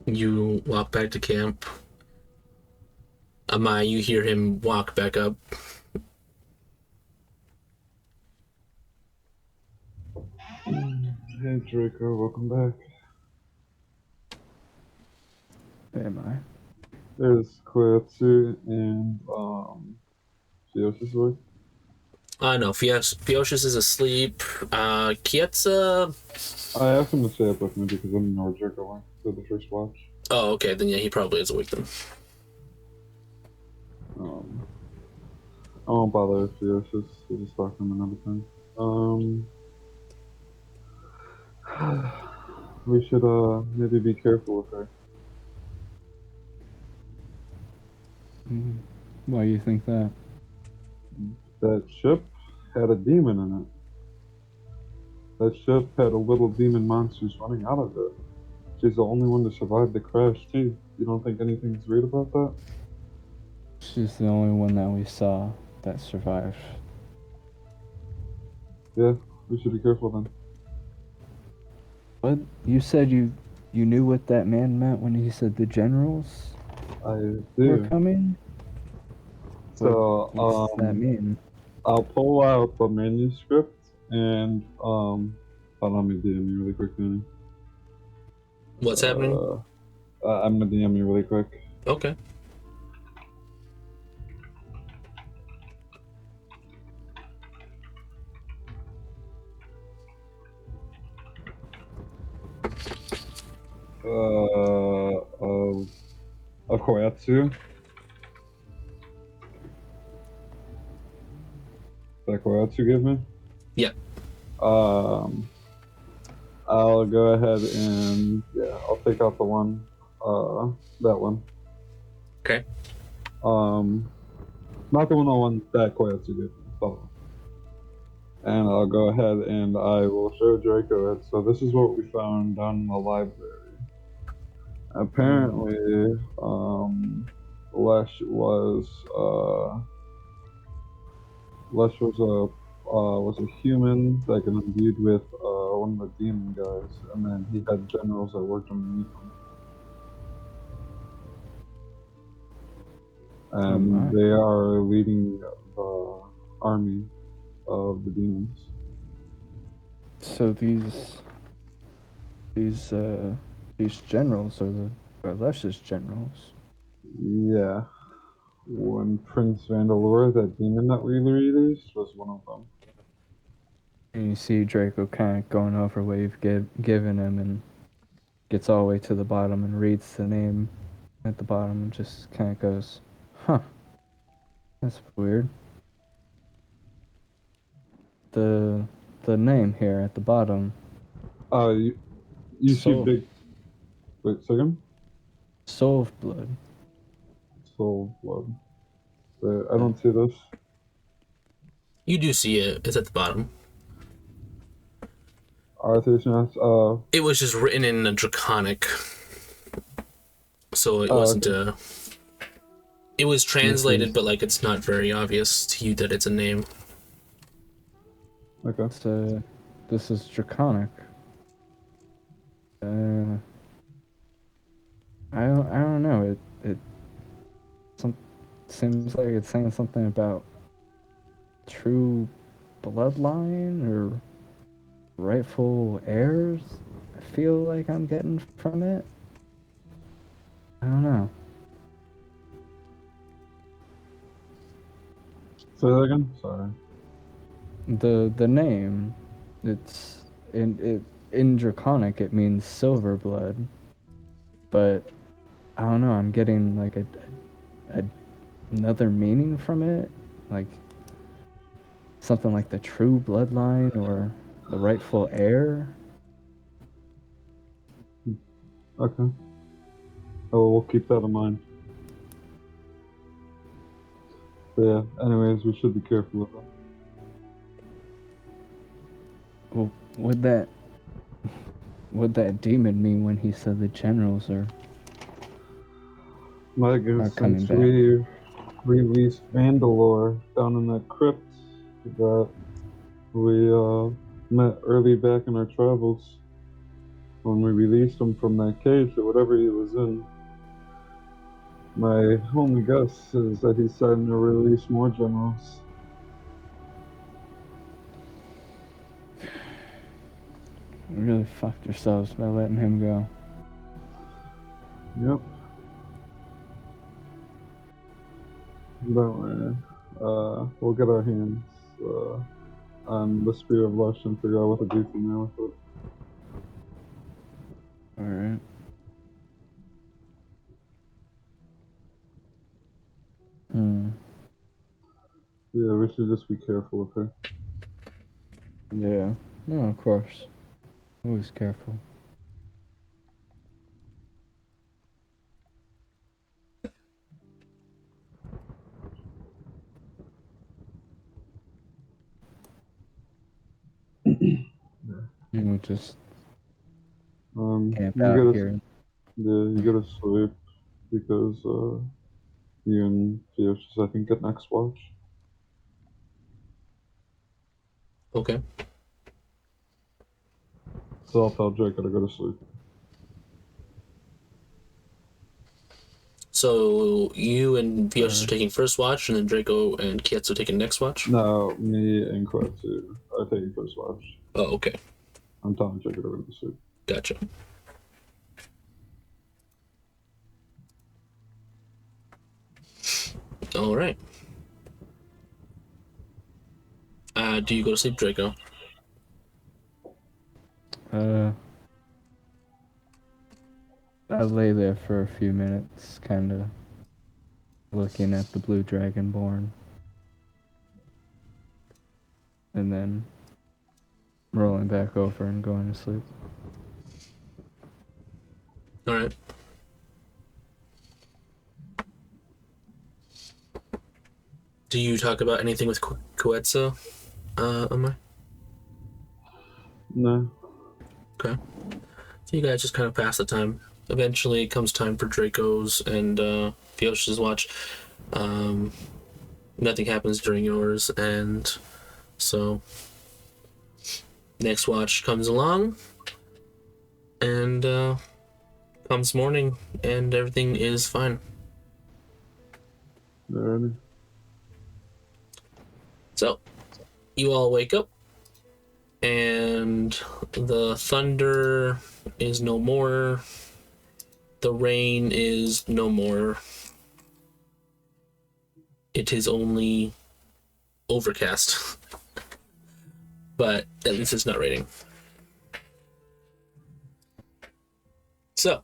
You walk back to camp. Amai, you hear him walk back up. Hey Draco, welcome back. Am I? There's Koetsu and Theosis work. No, Feocius is asleep. Kietza... I asked him to stay up with me because I didn't know where Draco went for the first watch. Oh, okay, then yeah, he probably is awake then. I won't bother Theosis. We'll just talk to him another time. We should maybe be careful with her. Why do you think that? That ship had a demon in it. That ship had a little demon monsters running out of it. She's the only one to survive the crash too. You don't think anything's weird about that? She's the only one that we saw that survived. Yeah, we should be careful then. What? You said you knew what that man meant when he said the generals I were do. coming? So, What does that mean? I'll pull out the manuscript and allow me to DM you really quick, Danny. What's happening? I'm gonna DM you really quick. Okay. A Koetsu. That Koetsu give me? Yeah. I'll go ahead and I'll take out the one, that one. Okay. Not the one that Koetsu gave me. The one. And I'll go ahead and I will show Draco it. So this is what we found down in the library. Apparently, Lesh was a human that got imbued with one of the demon guys, and then he had generals that worked underneath him. And they are leading the army of the demons. So these generals are Lesh's generals. Yeah. When Prince Vandalore, that demon that we released, was one of them. And you see Draco kind of going over what you've given him and gets all the way to the bottom and reads the name at the bottom and just kind of goes, huh, that's weird. The name here at the bottom. You see big... Wait, second? Soul of Blood. Soul blood. Wait, I don't see this. You do see it. It's at the bottom. Artisan, It was just written in a Draconic, so it Oh, wasn't okay. It was translated, is- but like it's not very obvious to you that it's a name. okay. So, this is Draconic. I don't know. It seems like it's saying something about true bloodline or rightful heirs. I feel like I'm getting from it. I don't know. Say that again? Sorry. The name, it's in Draconic it means silver blood, but I don't know. I'm getting like another meaning from it, like something like the true bloodline or the rightful heir. Okay. Oh, we'll keep that in mind. But yeah, anyways, we should be careful with that. Well, would that demon mean when he said the generals are My guess, coming since back? we released Vandalore down in that crypt that we met early back in our travels, when we released him from that cage or whatever he was in, my only guess is that he's starting to release more generals. We really fucked yourselves by letting him go. Yep. Don't worry. We'll get our hands on the Spear of Lush and figure out what to do from there with it. Alright. Yeah, we should just be careful with her. Yeah. No, of course. Always careful. We just camp You out gotta, here. yeah, you gotta sleep because you and Fiosh, I think, get next watch. Okay. So I'll tell Jake to go to sleep. So you and Fios are taking first watch, and then Draco and Kietsu taking next watch? No, me and Koetsu are taking first watch. Oh, okay. I'm telling Jake to go to sleep. Gotcha. All right. Do you go to sleep, Draco? I lay there for a few minutes, kind of looking at the blue Dragonborn, and then rolling back over and going to sleep. All right. Do you talk about anything with Koetsu, Amai? No. Okay. So you guys just kind of pass the time. Eventually, it comes time for Draco's and Fiosh's watch. Nothing happens during yours, and so next watch comes along, and comes morning, and everything is fine. Alrighty. So you all wake up, and the thunder is no more. The rain is no more. It is only overcast. But at least it's not raining. So,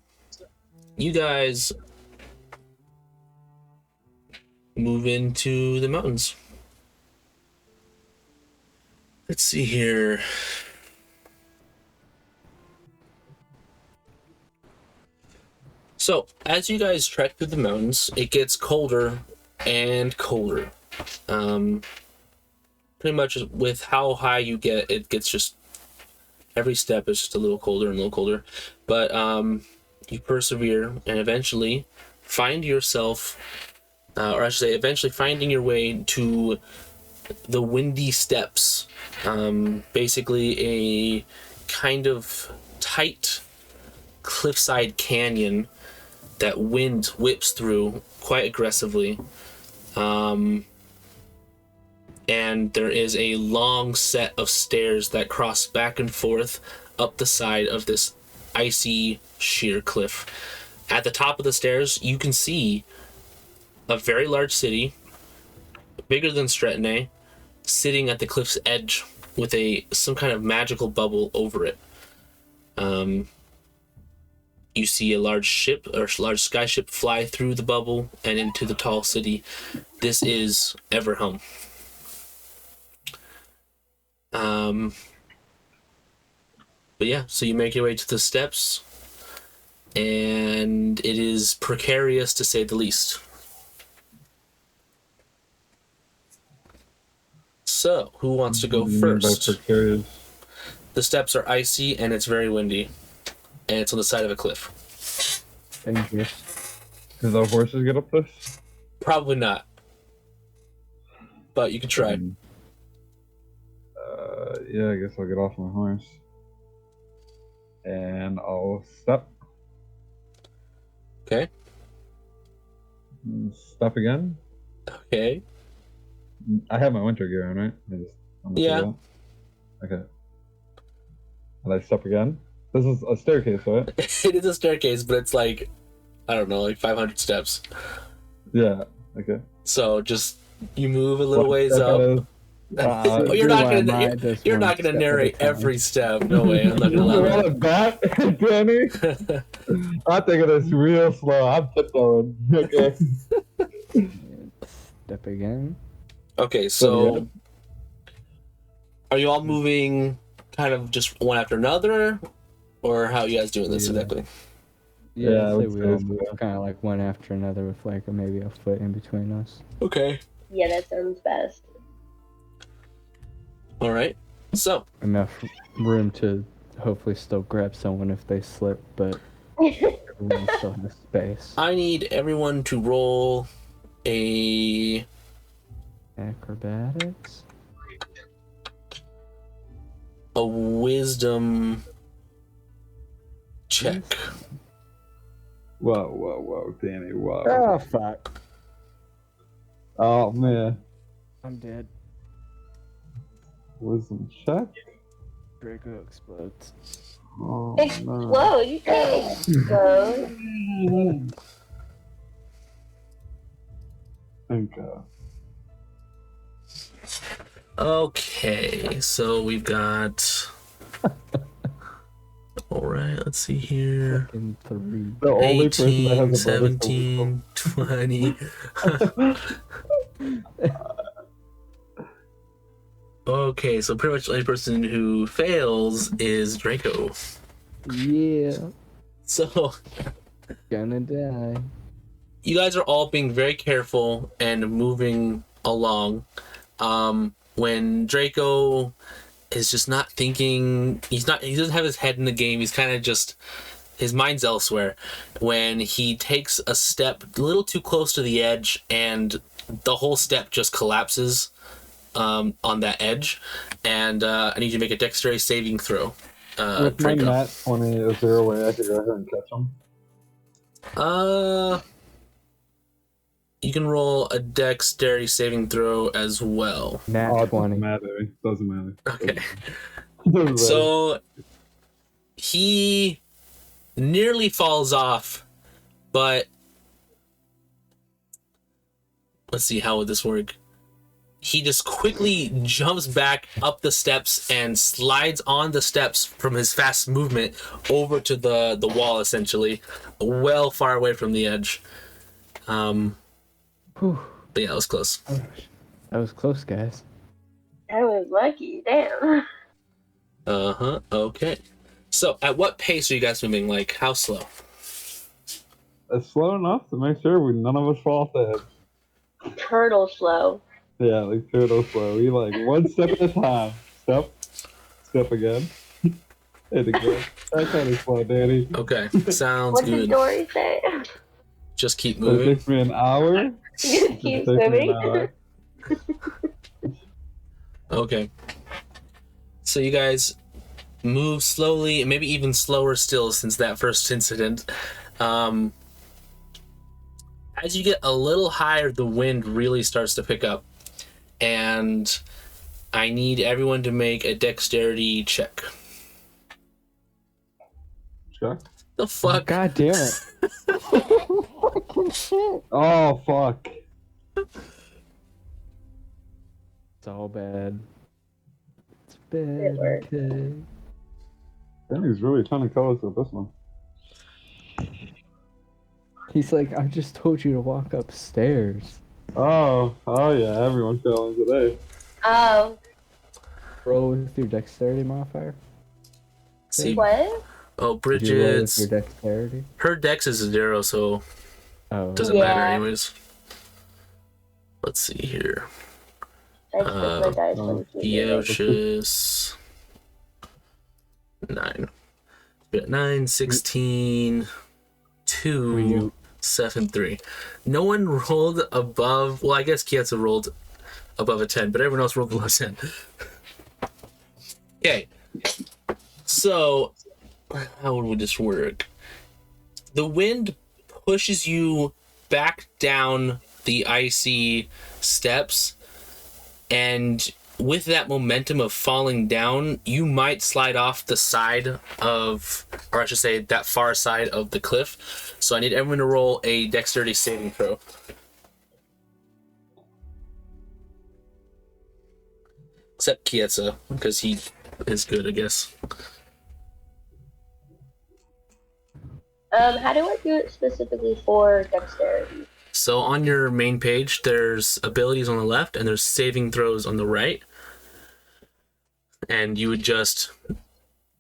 you guys move into the mountains. Let's see here. So, as you guys trek through the mountains, it gets colder and colder. Pretty much with how high you get, it gets just... Every step is just a little colder and a little colder. But you persevere and eventually find yourself... or I should say, eventually finding your way to the Windy Steppes. Basically a kind of tight cliffside canyon that wind whips through quite aggressively. And there is a long set of stairs that cross back and forth up the side of this icy sheer cliff. At the top of the stairs, you can see a very large city, bigger than Stretnay, sitting at the cliff's edge with some kind of magical bubble over it. You see a large ship, or large sky ship, fly through the bubble and into the tall city. This is Everhelm. But yeah, so you make your way to the steps, and it is precarious to say the least. So, who wants to go first? The steps are icy and it's very windy, and it's on the side of a cliff. Dangerous. Does the horses get up this? Probably not, but you can try. Yeah, I guess I'll get off my horse. And I'll step. Okay. Step again. Okay. I have my winter gear on, right? Yeah. Okay. And I step again. This is a staircase, right? It is a staircase, but it's like, I don't know, like 500 steps. Yeah. Okay. So just you move a little ways up. You're not gonna narrate every step. No way. I'm not gonna allow it. Back, Danny. I'm taking this real slow. I'm tiptoeing. Okay. Step again. Okay, so are you all moving kind of just one after another, or how are you guys doing this exactly? Yeah, I'd say we all move kind of like one after another with like maybe a foot in between us. Okay. Yeah, that sounds best. All right. So enough room to hopefully still grab someone if they slip, but everyone still has space. I need everyone to roll a acrobatics. A wisdom check. Whoa, Danny, whoa. Oh, fuck. Oh, man. I'm dead. Wisdom check? Draco explodes. Oh, Explode? no. You can't explode. Okay. Okay, so we've got... Alright, let's see here. In 3. The only person that 18, has a 17, 20. Okay, so pretty much the only person who fails is Draco. Yeah. So... Gonna die. You guys are all being very careful and moving along. When Draco is just not thinking, he doesn't have his head in the game, he's kind of just, his mind's elsewhere. When he takes a step a little too close to the edge and the whole step just collapses on that edge, and I need you to make a dexterity saving throw. With my Draco. nat 20, is there a way I could go ahead and catch him? You can roll a dexterity saving throw as well. Nat Oh, 20. Doesn't matter. Okay. Doesn't matter. So he nearly falls off, but let's see, how would this work? He just quickly jumps back up the steps and slides on the steps from his fast movement over to the wall, essentially, well far away from the edge. Whew. But yeah, that was close. That was close, guys. I was lucky, damn. Okay. So, at what pace are you guys moving? Like, how slow? It's slow enough to make sure none of us fall off the edge. Turtle slow. Yeah, like turtle slow. We like one step at a time. Step again. Hit again. That kind of slow, Danny. Okay, sounds What good. did Dory say? Just keep It moving. takes me an hour. Just keep swimming. Okay. So you guys move slowly, maybe even slower still since that first incident. As you get a little higher, the wind really starts to pick up. And I need everyone to make a dexterity check. Check. The fuck? God damn it. Fucking shit. Oh, fuck. It's all bad. It's It bad. worked. Okay. Danny's really trying to kill us with this one. He's like, I just told you to walk upstairs. Oh yeah, everyone's failing today. Oh, Roll with your dexterity modifier. See? what? Oh, Did you roll with your Bridget's... dexterity? Her dex is a 0, so Oh. it doesn't Yeah. matter anyways. Let's see here. I just my dice on the keyboard. Yoshis. 9. 9, 16, 2, you- 7, 3. No one rolled above... Well, I guess Kietsu rolled above a 10, but everyone else rolled below 10. Okay. So, how would this work? The wind pushes you back down the icy steps, and with that momentum of falling down, you might slide off the side of, or I should say, that far side of the cliff. So I need everyone to roll a dexterity saving throw. Except Kietsu, because he is good, I guess. How do I do it specifically for dexterity? So on your main page, there's abilities on the left and there's saving throws on the right. And you would just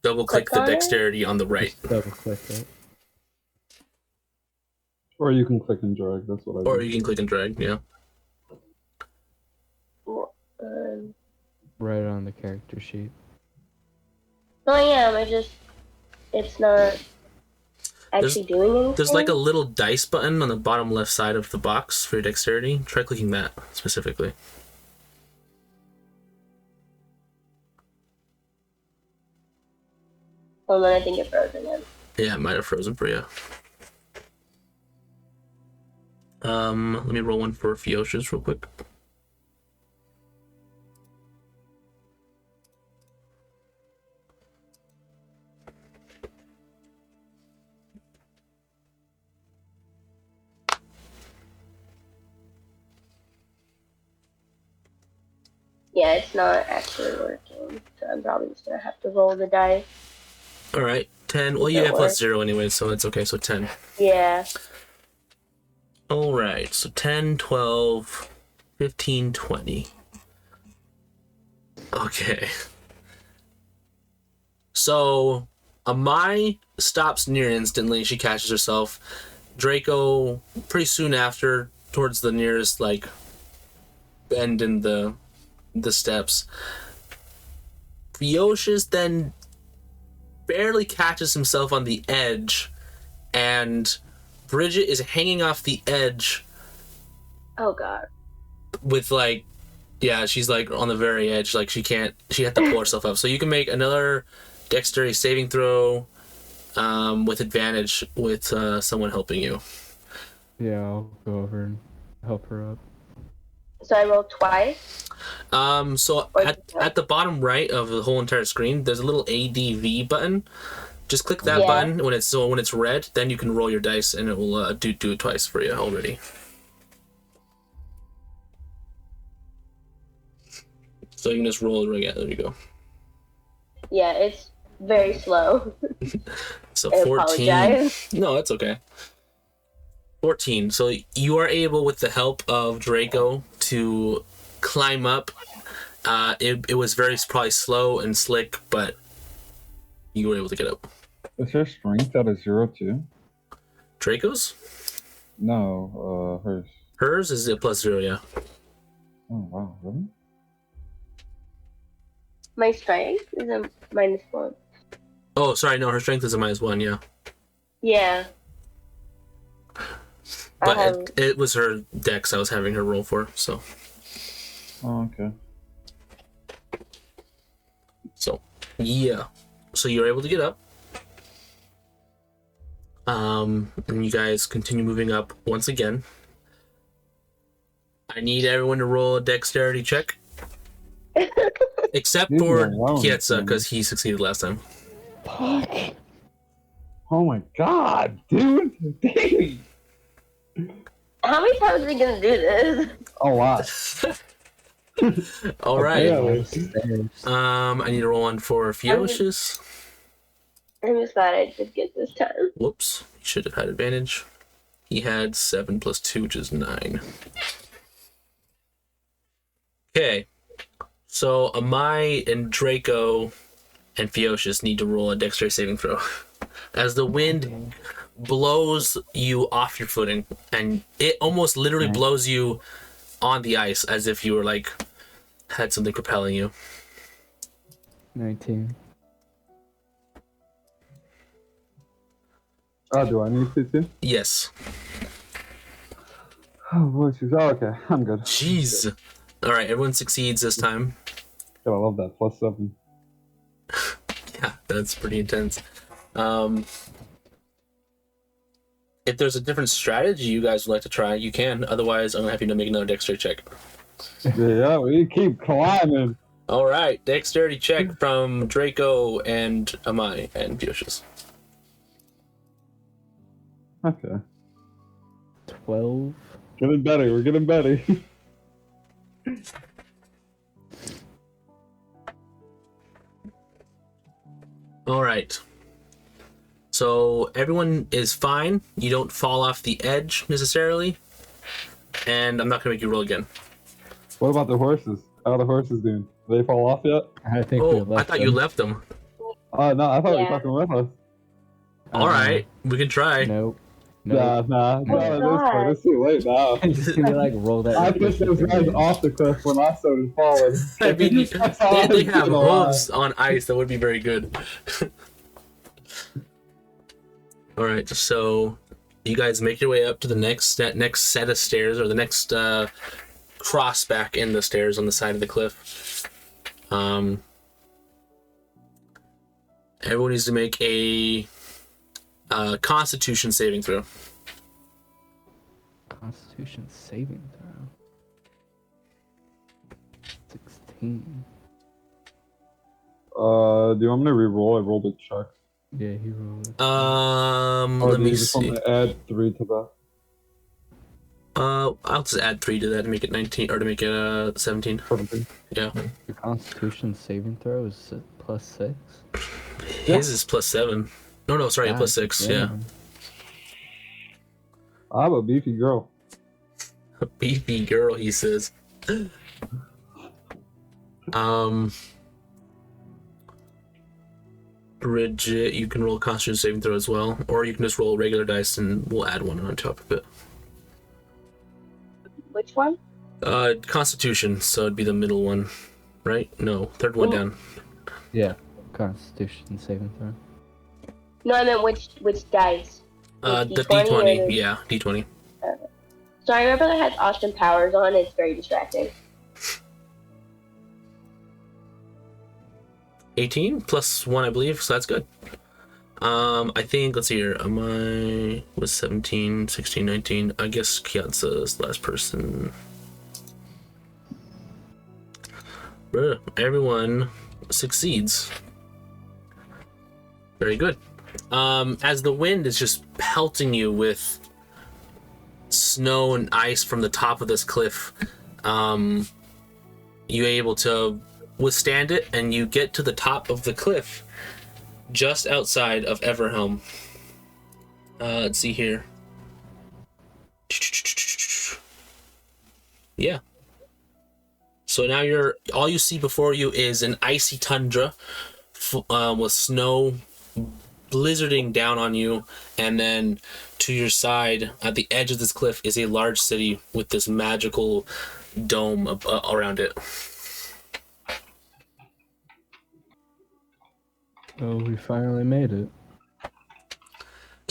double click the on it? dexterity on the right. Double click it. Or you can click and drag. That's what I do. Or you can click and drag, yeah. Right on the character sheet. No, I am. It's not actually doing anything. There's like a little dice button on the bottom left side of the box for your dexterity. Try clicking that specifically. Oh, then I think it froze again. Yeah, it might have frozen for you. Let me roll one for Fiosh's real quick. Yeah, it's not actually working, so I'm probably just gonna have to roll the dice. Alright, 10. Well, you That have plus works. 0 anyway, so it's okay, so 10. Yeah. Alright, so 10, 12, 15, 20. Okay. So, Amai stops near instantly. She catches herself. Draco, pretty soon after, towards the nearest, like, bend in the steps. Fioshis then barely catches himself on the edge, and Bridget is hanging off the edge Oh god. with, like, yeah, she's, like, on the very edge. Like, she had to pull herself up. So you can make another dexterity saving throw with advantage with someone helping you. Yeah, I'll go over and help her up. So I rolled twice. So at the bottom right of the whole entire screen, there's a little ADV button. Just click that Yeah. button when it's red. Then you can roll your dice, and it will do it twice for you already. So you can just roll it again. There you go. Yeah, it's very slow. So I 14. apologize. No, it's okay. 14. So you are able, with the help of Draco, to climb up. It was very probably slow and slick, but you were able to get up. Is her strength at a 0 too? Draco's? No, hers. Hers is a +0, yeah. Oh wow, really? My strength is a -1. Oh, sorry, no, her strength is a -1, yeah. Yeah. But it was her dex I was having her roll for, so. Oh, okay. So, yeah. So you're able to get up. And you guys continue moving up once again. I need everyone to roll a dexterity check. Except for Kietza, because he succeeded last time. Fuck. Oh my god, dude. Dang. How many times are we gonna do this? A lot. All right. Apparently. I need to roll one for Fiocious. I'm just glad I did get this time. Whoops. He should have had advantage. He had 7 + 2, which is 9. Okay. So Amai and Draco and Fiocious need to roll a dexterity saving throw. As the wind blows you off your footing, and it almost literally blows you on the ice as if you were like had something propelling you. 19. Oh, do I need to too? Yes. Oh, voices. Oh, okay. I'm good. Jeez. All right, everyone succeeds this time. God, I love that. +7. Yeah, that's pretty intense. If there's a different strategy you guys would like to try, you can. Otherwise, I'm gonna have you to make another dexterity check. Yeah, we keep climbing. All right, dexterity check from Draco and Amai and Fiocious. Okay. 12. Getting better. We're getting better. All right. So everyone is fine. You don't fall off the edge necessarily, and I'm not gonna make you roll again. What about the horses? How are the horses doing? Did they fall off yet? I think we Oh, left I thought them. you left them. Oh, no, I thought you Yeah. were talking with us. All right, we can try. Nope. Nah, Nope. nah. Oh, Not at this God. point. It's too late now. Just gonna like roll that. I pushed those guys off the cliff when I started falling. I mean, That's all they I'm have gonna lie. hooves on ice. That would be very good. All right, so you guys make your way up to the next set of stairs, or the next cross back in the stairs on the side of the cliff. Everyone needs to make a Constitution saving throw. Constitution saving throw. 16. Do you want me to re-roll? I rolled a check. Yeah, he rolled it. Or Let do me you just want see. me to add 3 to that? I'll just add 3 to that to make it 19, or to make it 17. 17. Yeah. Your Constitution saving throw is +6. His is +7. No, sorry, God +6. Yeah. damn. I'm a beefy girl. A beefy girl, he says. Bridget, you can roll a Constitution saving throw as well, or you can just roll regular dice and we'll add 1 on top of it. Which one? Constitution, so it'd be the middle one, right? No, third one down. Yeah, Constitution saving throw. No, I meant which dice. The D20 D20, or the- yeah, D20. So I remember that has Austin Powers on. It's very distracting. 18 plus 1, I believe, so that's good. I think, let's see here, I was 17, 16, 19. I guess Kiatsa's the last person. Everyone succeeds. Very good. As the wind is just pelting you with snow and ice from the top of this cliff, you're able to withstand it, and you get to the top of the cliff just outside of Everhelm. Let's see here. Yeah. So now all you see before you is an icy tundra with snow blizzarding down on you, and then to your side, at the edge of this cliff, is a large city with this magical dome around it. Oh, we finally made it.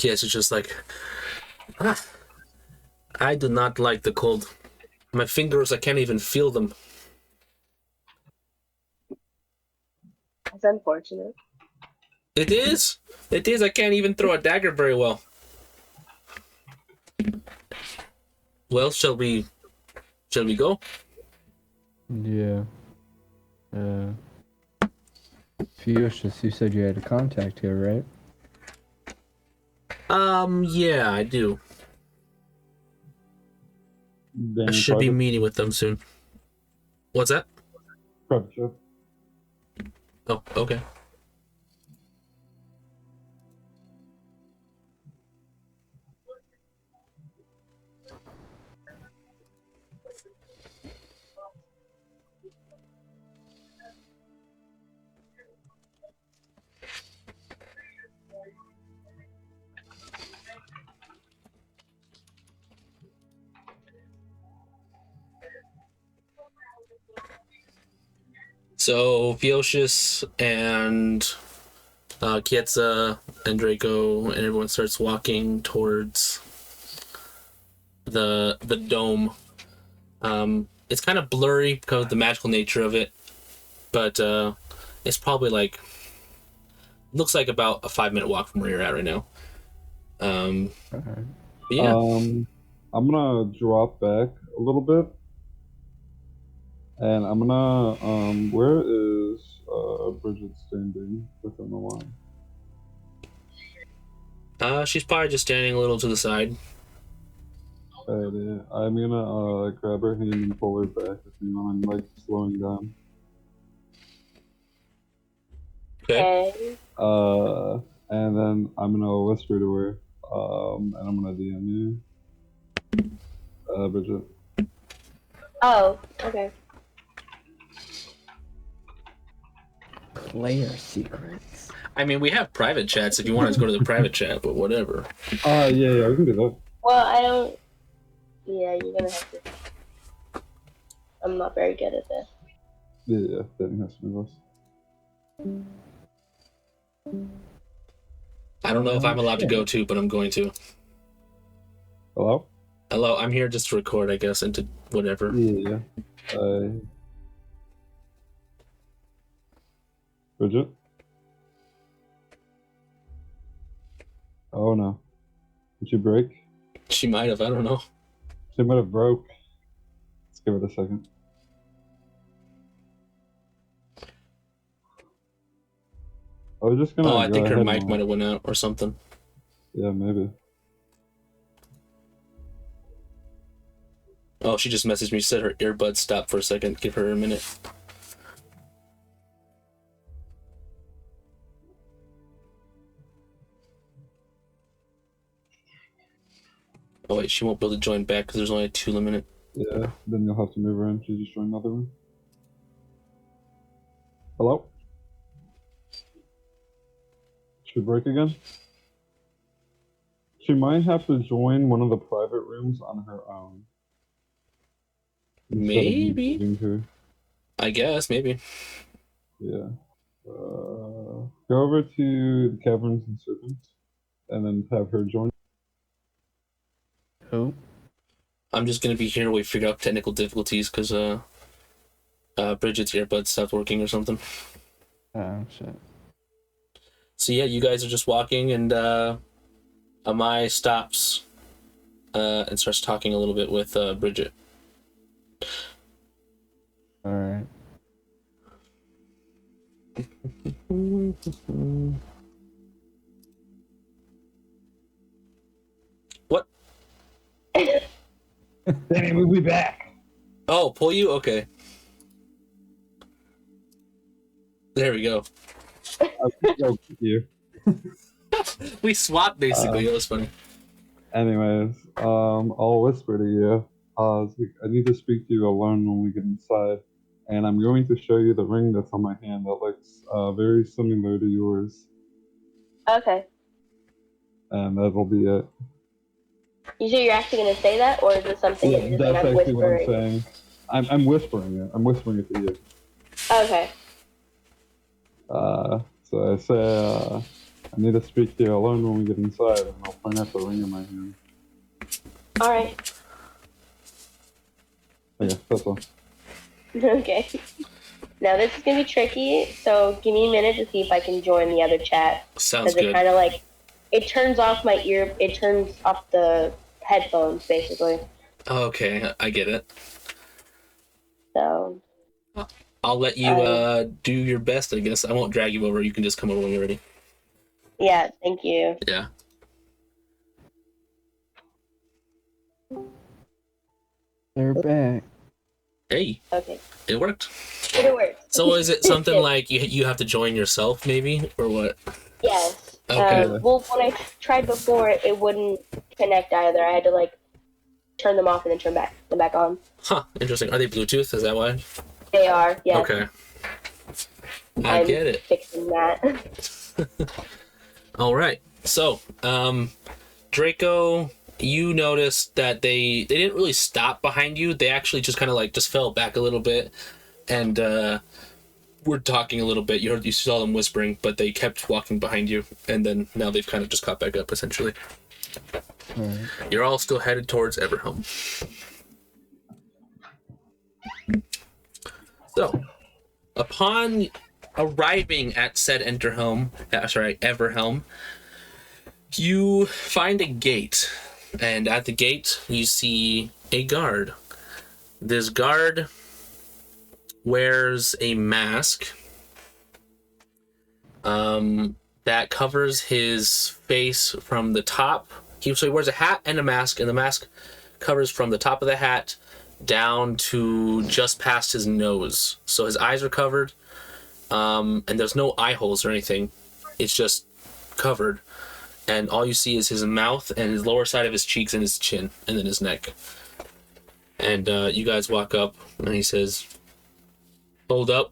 Yes, it's just like, I do not like the cold. My fingers, I can't even feel them. That's unfortunate. It is. It is. I can't even throw a dagger very well. Well, shall we go? Yeah. Theocius, you said you had a contact here, right? Yeah, I do. I should be meeting with them soon. What's that? Gotcha. Oh, okay. So Theocius and Kietza and Draco and everyone starts walking towards the dome. It's kind of blurry because of the magical nature of it, but it's probably like looks like about a 5-minute walk from where you're at right now. But yeah. I'm gonna drop back a little bit. And I'm gonna, where is Bridget standing within the line? She's probably just standing a little to the side. I'm gonna grab her hand and pull her back if you mind, like slowing down. Okay. And then I'm gonna whisper to her, and I'm gonna DM you, Bridget. Oh, okay. Player secrets. I mean, we have private chats if you want to go to the private chat, but whatever. Yeah, we can do that. Well, I don't. Yeah, you're gonna have to. I'm not very good at this. Yeah, that has to be us. I don't know if I'm allowed to go too, but I'm going to. Hello? Hello, I'm here just to record, I guess, and to whatever. Yeah. Bridget? Oh no. Did she break? She might have, I don't know. She might have broke. Let's give it a second. I was just gonna. I think her mic might have went out or something. Yeah, maybe. Oh, she just messaged me, said her earbuds stopped for a second. Give her a minute. Oh wait, she won't be able to join back because there's only 2 limited. Yeah, then you'll have to move her in. She just joined another room. Hello? Should we break again? She might have to join one of the private rooms on her own. Maybe? I guess, maybe. Yeah. Go over to the Caverns and Serpents, and then have her join. Who? I'm just gonna be here while we figure out technical difficulties because Bridget's earbuds stopped working or something. Oh shit. So yeah, you guys are just walking, and Amai stops and starts talking a little bit with Bridget. All right. What? Danny, we'll be back. Oh, pull you? Okay. There we go. I'll keep you. We swapped basically. It was funny. Anyways, I'll whisper to you. I need to speak to you alone when we get inside, and I'm going to show you the ring that's on my hand that looks very similar to yours. Okay. and that'll be it. You sure you're actually going to say that, or is it something that you're just That's like, I'm actually whispering? what I'm saying. I'm whispering it. I'm whispering it to you. Okay. So I say, I need to speak to you alone when we get inside, and I'll point out the ring in my hand. All right. Okay, that's all. Okay. Now this is going to be tricky, so give me a minute to see if I can join the other chat. Sounds Because it good. kind of like, it turns off the headphones, basically. Okay, I get it. So... I'll let you do your best, I guess. I won't drag you over. You can just come over when you're ready. Yeah, thank you. Yeah. They're back. Hey, Okay. it worked. It works. So is it something like you have to join yourself, maybe, or what? Yes. Okay. Well, when I tried before, it wouldn't connect either. I had to like turn them off and then turn them back on. Huh. Interesting. Are they Bluetooth? Is that why? They are. Yeah. Okay. I get it. Fixing that. All right. So, Draco, you noticed that they didn't really stop behind you. They actually just kind of like just fell back a little bit, and were talking a little bit. You saw them whispering, but they kept walking behind you, and then now they've kind of just caught back up. Essentially, Right. you're all still headed towards Everhelm. So, upon arriving at said Everhelm, you find a gate, and at the gate you see a guard. This guard wears a mask that covers his face from the top. So he wears a hat and a mask, and the mask covers from the top of the hat down to just past his nose. So his eyes are covered, and there's no eye holes or anything. It's just covered, and all you see is his mouth and his lower side of his cheeks and his chin, and then his neck. And you guys walk up, and he says, "Hold up.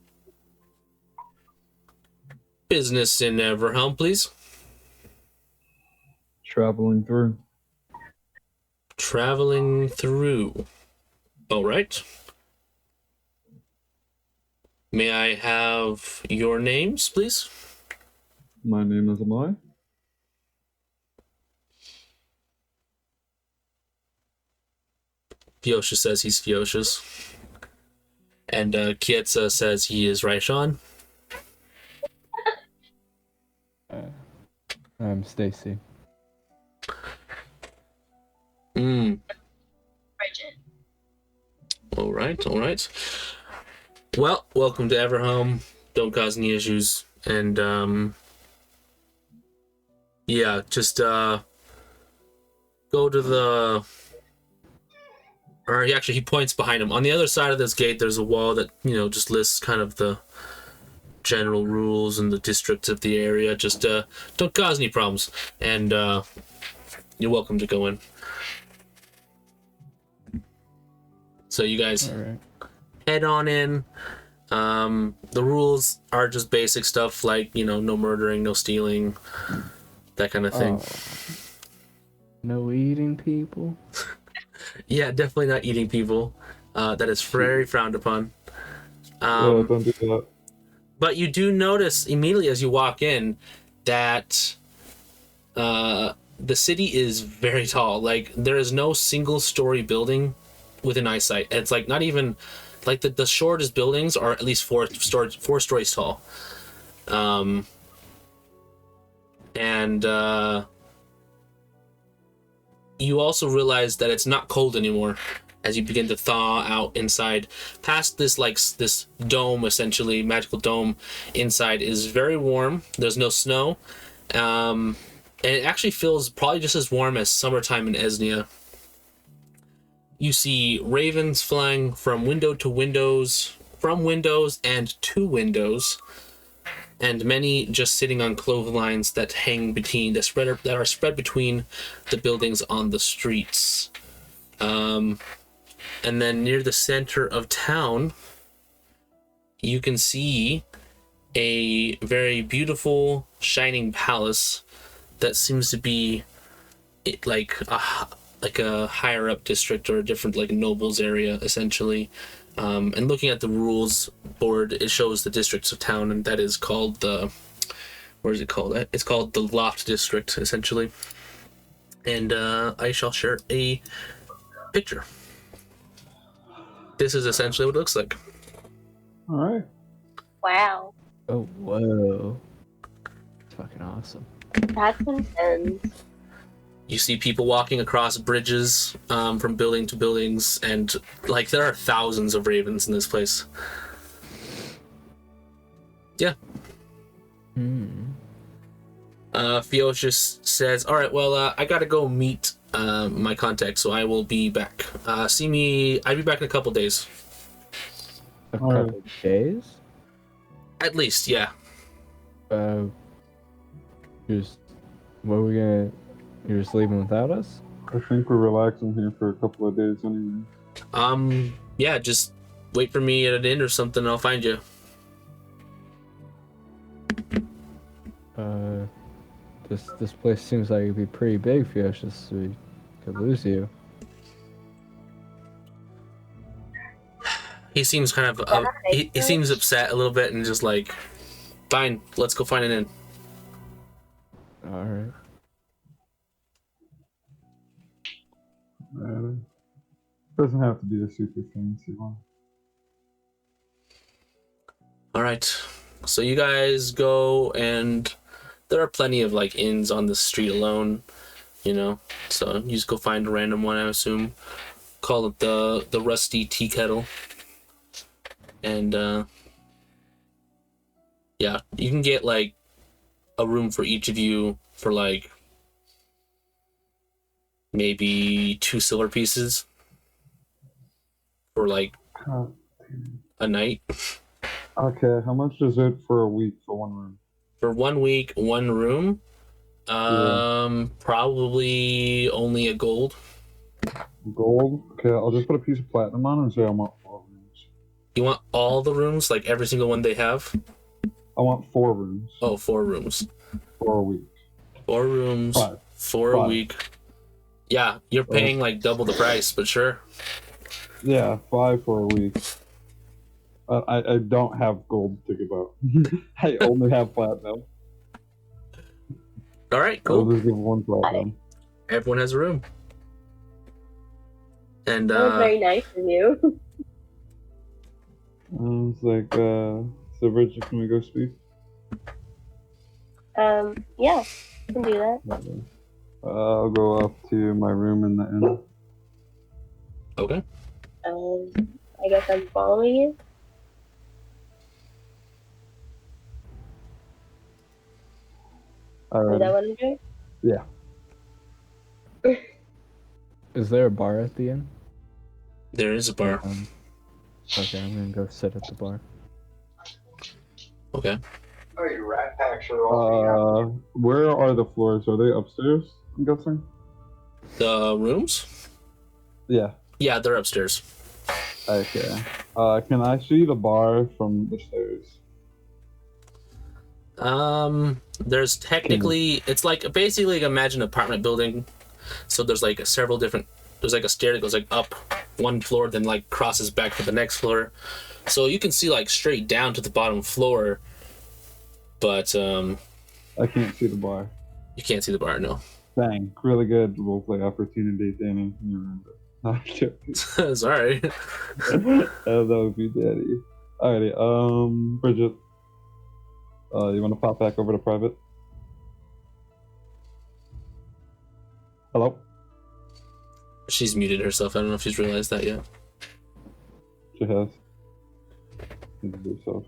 Business in Everhelm, please." Traveling through. Traveling through. All right. May I have your names, please? My name is Mjoi. Fiosha says he's Fiosha's. And Kietza says he is Raishan. I'm Stacy. Bridget. All right. Well, welcome to Everhelm. Don't cause any issues. And, yeah, just, go to the... Or he points behind him. On the other side of this gate, there's a wall that, just lists kind of the general rules and the districts of the area. Just, don't cause any problems. And, you're welcome to go in. So you guys head on in. The rules are just basic stuff like, no murdering, no stealing, that kind of thing. No eating people? Yeah, definitely not eating people. That is very frowned upon. Don't do that. But you do notice immediately as you walk in that the city is very tall. Like, there is no single-story building within eyesight. It's like not even like the shortest buildings are at least four stories tall. And you also realize that it's not cold anymore as you begin to thaw out inside. Past this dome, essentially magical dome inside is very warm. There's no snow, and it actually feels probably just as warm as summertime in Esnia. You see ravens flying from window to windows, from windows and to windows, and many just sitting on clotheslines that hang between that are spread between the buildings on the streets. And then near the center of town, you can see a very beautiful, shining palace that seems to be like a higher up district or a different like nobles area essentially. And looking at the rules board, it shows the districts of town, and that is called the what is it called? It's called the Loft District essentially. And I shall share a picture. This is essentially what it looks like. All right. Wow. Oh, whoa. It's fucking awesome. That's intense. You see people walking across bridges from building to buildings, and like there are thousands of ravens in this place. Yeah. Fjeld just says, "All right, well, I gotta go meet my contact, so I will be back. I'll be back in a couple days. A couple days? At least, yeah. Just what are we gonna? You're just leaving without us? I think we're relaxing here for a couple of days anyway. Yeah, just wait for me at an inn or something, and I'll find you." This place seems like it'd be pretty big for us, just we could lose you. He seems kind of he seems upset a little bit and just like, "Fine, let's go find an inn." All right. Doesn't have to be a super fancy one. All right, so you guys go, and there are plenty of like inns on the street alone, you know. So you just go find a random one, I assume. Call it the Rusty Tea Kettle, and yeah, you can get like a room for each of you for like maybe 2 silver pieces for like a night. Okay, how much is it for a week for one room? For 1 week, 1 room, probably only a gold. Gold? Okay, I'll just put a piece of platinum on and say I want 4 rooms. You want all the rooms, like every single one they have? I want 4 rooms. Oh, 4 rooms. For a week. 4 rooms 5. for a week. Yeah, you're paying like double the price, but sure. Yeah, 5 for a week. I don't have gold to give out. I only have platinum. All right, I'll cool. just give 1 platinum. Everyone has a room. And That was very nice of you. It's like, so Bridget, can we go speak? Yeah, you can do that. I'll go up to my room in the inn. okay. I guess I'm following you. Is that what I'm doing? Yeah. Is there a bar at the inn? There is a bar. Okay, I'm gonna go sit at the bar. Okay. Oh, your rat packs are all Where are the floors? Are they upstairs, I'm guessing? The rooms? Yeah. Yeah, they're upstairs. Okay. Can I see the bar from the stairs? There's technically, it's like basically like imagine an apartment building. So there's like there's like a stair that goes like up 1 floor, then like crosses back to the next floor. So you can see like straight down to the bottom floor, but I can't see the bar. you can't see the bar, no. Dang, really good roleplay opportunity, Danny. You remember. Not joking. Sorry. That would be daddy. Alrighty, Bridget. You want to pop back over to private? Hello? She's muted herself. I don't know if she's realized that yet. She has. Muted herself.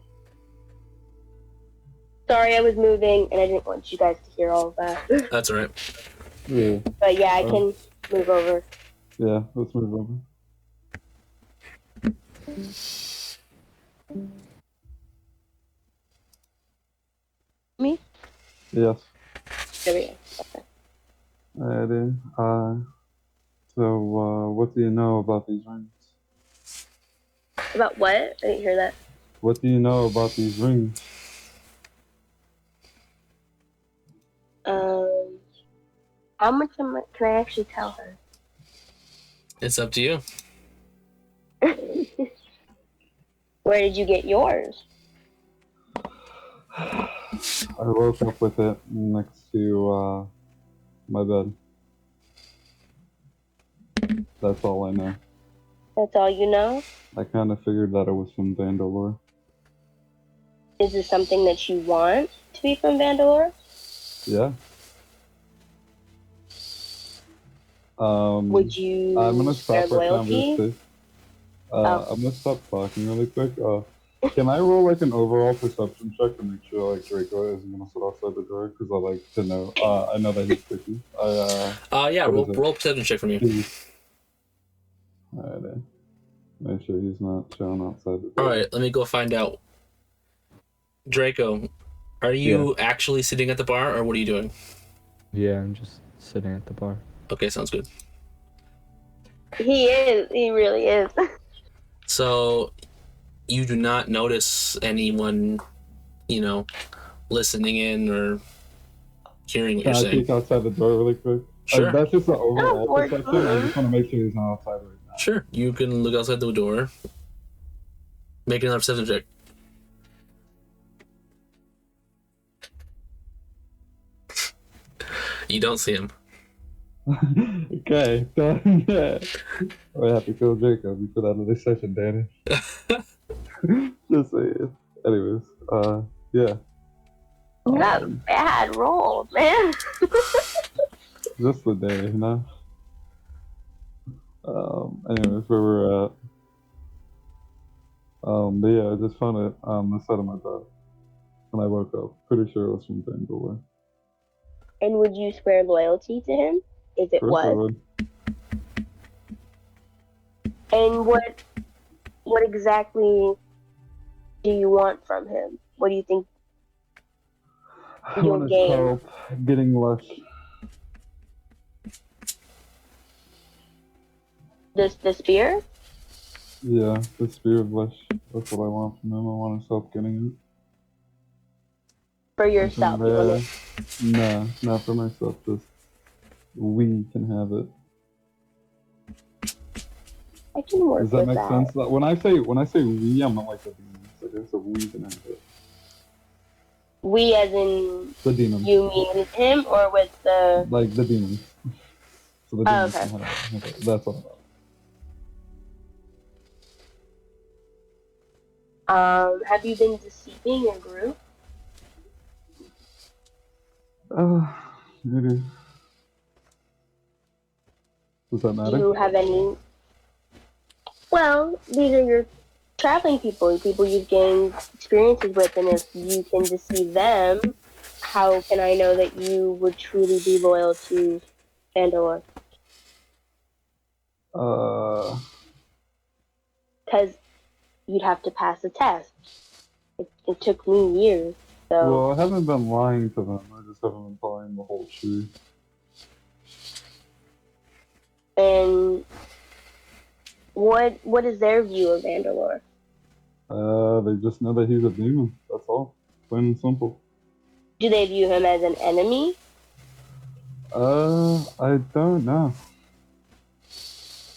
Sorry, I was moving and I didn't want you guys to hear all of that. That's all right. Yeah. But yeah, I can move over. Yeah, let's move over. Me? Yes. There we go. Okay. Alrighty. So, what do you know about these rings? About what? I didn't hear that. What do you know about these rings? How much can I actually tell her? It's up to you. Where did you get yours? I woke up with it next to my bed. That's all I know. That's all you know? I kind of figured that it was from Vandalore. Is this something that you want to be from Vandalore? Yeah. Would you I'm gonna swear stop our loyalty? conversation. I'm gonna stop talking really quick. Can I roll like an overall perception check to make sure like Draco isn't gonna sit outside the door? Because I like to know. I know that he's tricky. Yeah, roll perception check for me. Alright then. Make sure he's not chilling outside the door. Alright, let me go find out. Draco, are you actually sitting at the bar, or what are you doing? Yeah, I'm just sitting at the bar. Okay, sounds good. He is. He really is. So, you do not notice anyone, listening in or hearing what Can you're I saying. peek outside the door really quick? Sure. That's just an overall Oh, perception. I just want to make sure he's not outside right now. Sure, you can look outside the door. Make another perception check. You don't see him. Okay, done. Yeah. I have to kill Jacob before that other session, Danny. Just saying. Anyways, yeah. Not a bad roll, man. Just the day, you know? Anyways, where we're at. But yeah, I just found it the side of my bed when I woke up. Pretty sure it was from Bangalore. And would you swear loyalty to him if it Of course I was? would. And what exactly do you want from him? What do you think I you'll want his gain? help getting less. The spear? Yeah, the Spear of Lesh. That's what I want from him. I want his help getting it. For yourself? You want it? Nah, not for myself. Just we can have it. I can work Does that with make that. sense? Like, when I say we, I'm not like the demons. Like, it's a we can have it. We as in The demons. you mean him or with the... Like the demons. So the demons can have it. That's all about. Have you been deceiving your group? Maybe. Does that Do matter? you have any... Well, these are your traveling people you've gained experiences with, and if you can deceive them, how can I know that you would truly be loyal to Vandalore? Because you'd have to pass a test. It took me years, so... Well, I haven't been lying to them. I just haven't been telling the whole truth. And what is their view of Vandalore? They just know that he's a demon. That's all. Plain and simple. Do they view him as an enemy? I don't know.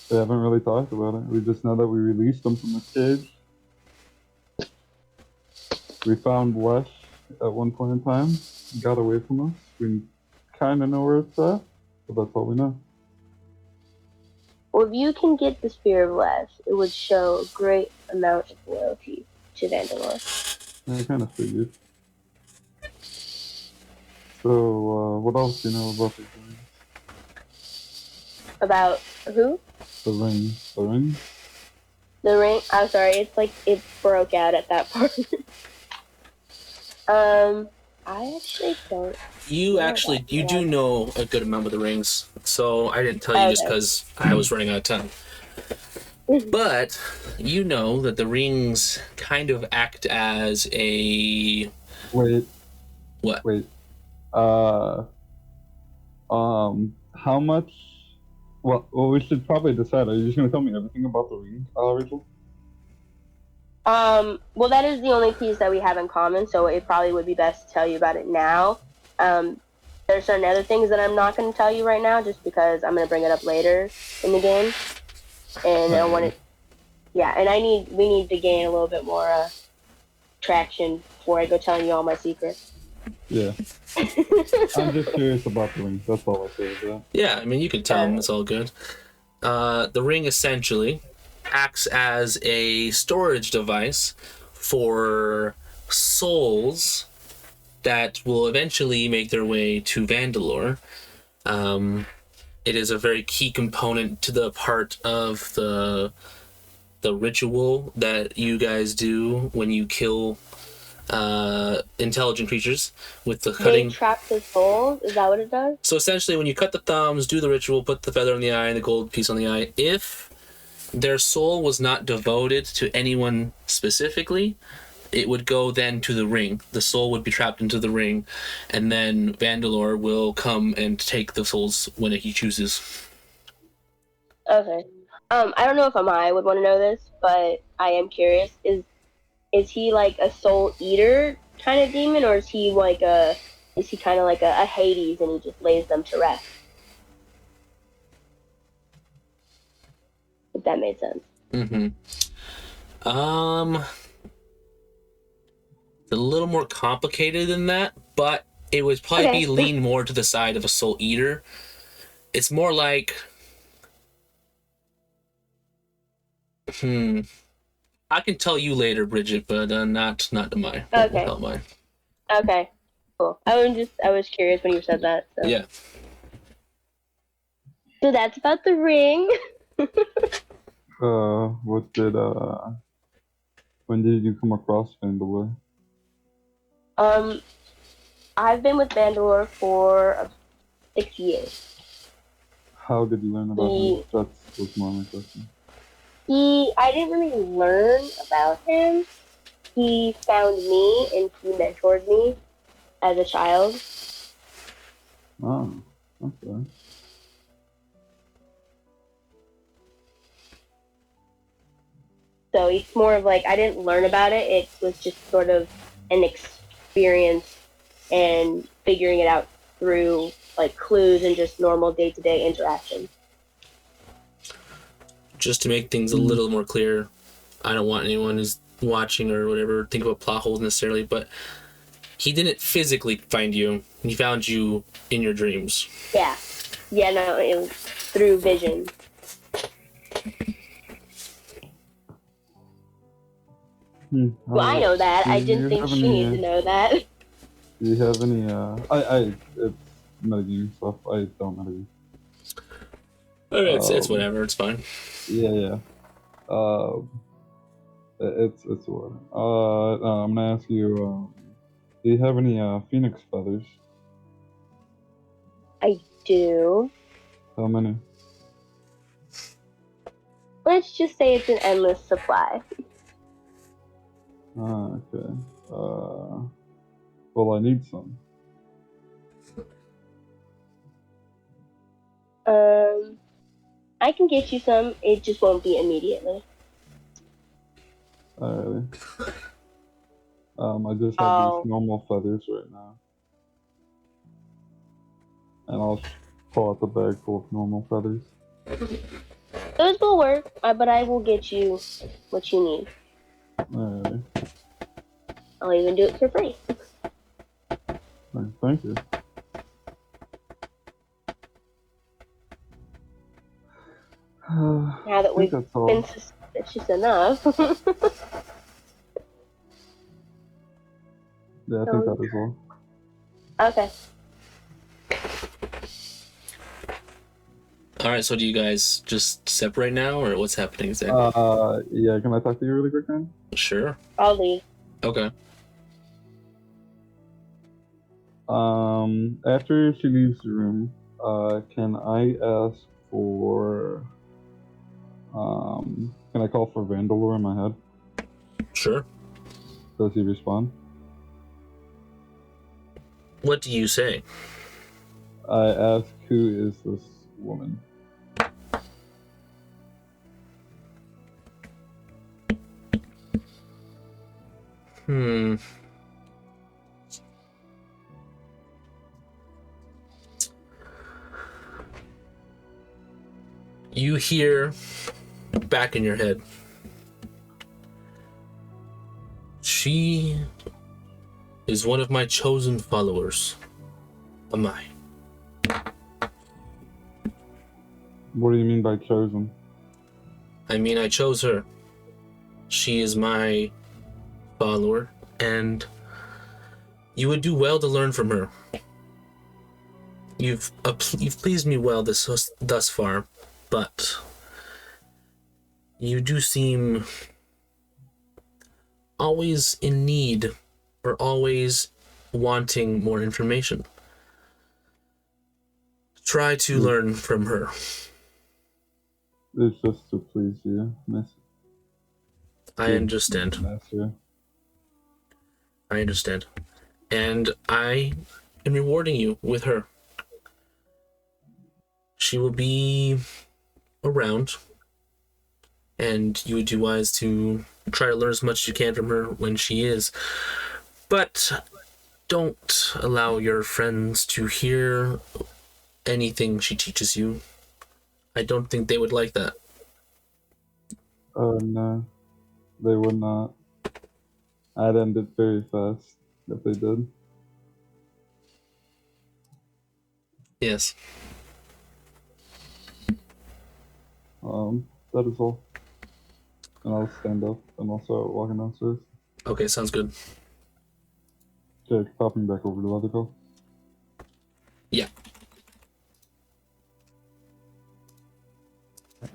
They haven't really talked about it. We just know that we released him from the cage. We found Lesh at one point in time. He got away from us. We kind of know where it's at, but that's all we know. Well, if you can get the Spear of Lesh, it would show a great amount of loyalty to Vandalore. I kind of figured. So, what else do you know about these rings? About who? The ring. The ring? The ring? I'm sorry, it's like it broke out at that part. I actually don't. You do know a good amount of the rings, so I didn't tell you just because I was running out of time. But you know that the rings kind of act as a... Wait. What? Wait. How much... Well, we should probably decide. Are you just going to tell me everything about the ring, Rachel? Well, that is the only piece that we have in common, so it probably would be best to tell you about it now. There's certain other things that I'm not going to tell you right now, just because I'm going to bring it up later in the game, and I want it. Yeah, and we need to gain a little bit more traction before I go telling you all my secrets. Yeah. I'm just curious about the ring. That's all I say about that. Yeah, I mean, you can tell them it's all good. The ring essentially acts as a storage device for souls that will eventually make their way to Vandalore. It is a very key component to the part of the ritual that you guys do when you kill intelligent creatures with the cutting. They trap the souls? Is that what it does? So essentially, when you cut the thumbs, do the ritual, put the feather in the eye and the gold piece on the eye, if their soul was not devoted to anyone specifically, it would go then to the ring. The soul would be trapped into the ring, and then Vandalore will come and take the souls when he chooses. Okay. I don't know if I would want to know this, but I am curious. Is he like a soul eater kind of demon, or is he kind of like a Hades and he just lays them to rest? If that made sense. Mm-hmm. It's a little more complicated than that, but it would probably be lean more to the side of a soul eater. It's more like I can tell you later, Bridget, but not to mine. Okay. Not mine. Okay. Cool. I was curious when you said that. So. Yeah. So that's about the ring. When did you come across Vandalore? I've been with Vandalore for 6 years. How did you learn about him? That was more my question. I didn't really learn about him. He found me and he mentored me as a child. Oh, okay. So it's more of like, I didn't learn about it. It was just sort of an experience and figuring it out through like clues and just normal day-to-day interaction. Just to make things a little more clear, I don't want anyone who's watching or whatever think about plot holes necessarily, but he didn't physically find you. He found you in your dreams. Yeah. Yeah, no, it was through vision. Well, I know that. I didn't think she needed to know that. Do you have any, it's metagame stuff. I don't metagame. It's whatever. It's fine. Yeah. It's what. I'm gonna ask you, do you have any, phoenix feathers? I do. How many? Let's just say it's an endless supply. Okay. Well, I need some. I can get you some. It just won't be immediately. Alrighty. I just have these normal feathers right now. And I'll pull out the bag full of normal feathers. Those will work, but I will get you what you need. Alrighty. I'll even do it for free. Right, thank you. Now that we've been suspicious enough. Yeah, I think that is all. Okay. Alright, so do you guys just separate now, or what's happening exactly? Yeah, can I talk to you really quick, man? Sure. I'll leave. Okay. After she leaves the room, can I ask for, can I call for Vandalore in my head? Sure. Does he respond? What do you say? I ask, who is this woman? You hear back in your head, she is one of my chosen followers. Am I? What do you mean by chosen? I mean, I chose her. She is my follower, and you would do well to learn from her. You've pleased me well thus far, but you do seem always in need or always wanting more information. Try to learn from her. It's just to please you, miss. I understand. I understand. And I am rewarding you with her. She will be around, and you would do wise to try to learn as much as you can from her when she is. But don't allow your friends to hear anything she teaches you. I don't think they would like that. Oh, no. They would not. I'd end it very fast if they did. Yes. That is all. And I'll stand up and I'll start walking downstairs. Okay, sounds good. Okay, popping back over to the other call. Yeah.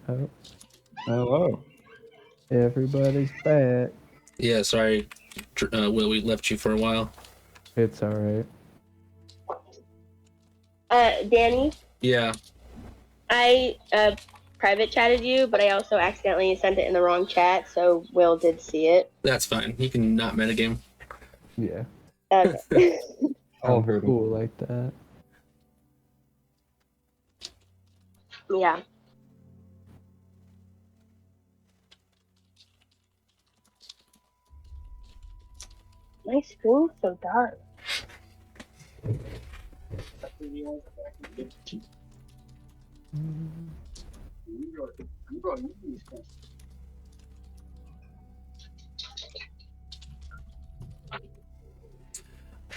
Oh, Hello. everybody's back. Yeah, sorry, Will, we left you for a while. It's alright. Danny, Yeah. I private chatted you, but I also accidentally sent it in the wrong chat, so Will did see it. That's fine. You can not metagame. Yeah. Okay. I'll hurt him. Cool like that. Yeah. My screen's so dark.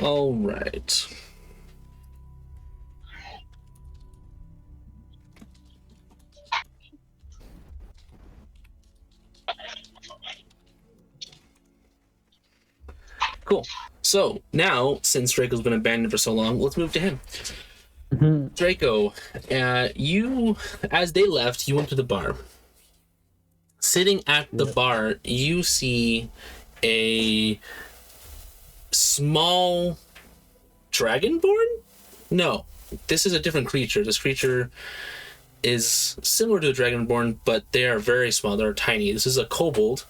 All right. Cool. So now, since Draco's been abandoned for so long, let's move to him. Draco, you, as they left, you went to the bar. Sitting at the bar, you see a small Dragonborn? No, this is a different creature. This creature is similar to a Dragonborn, but they are very small. They're tiny. This is a kobold.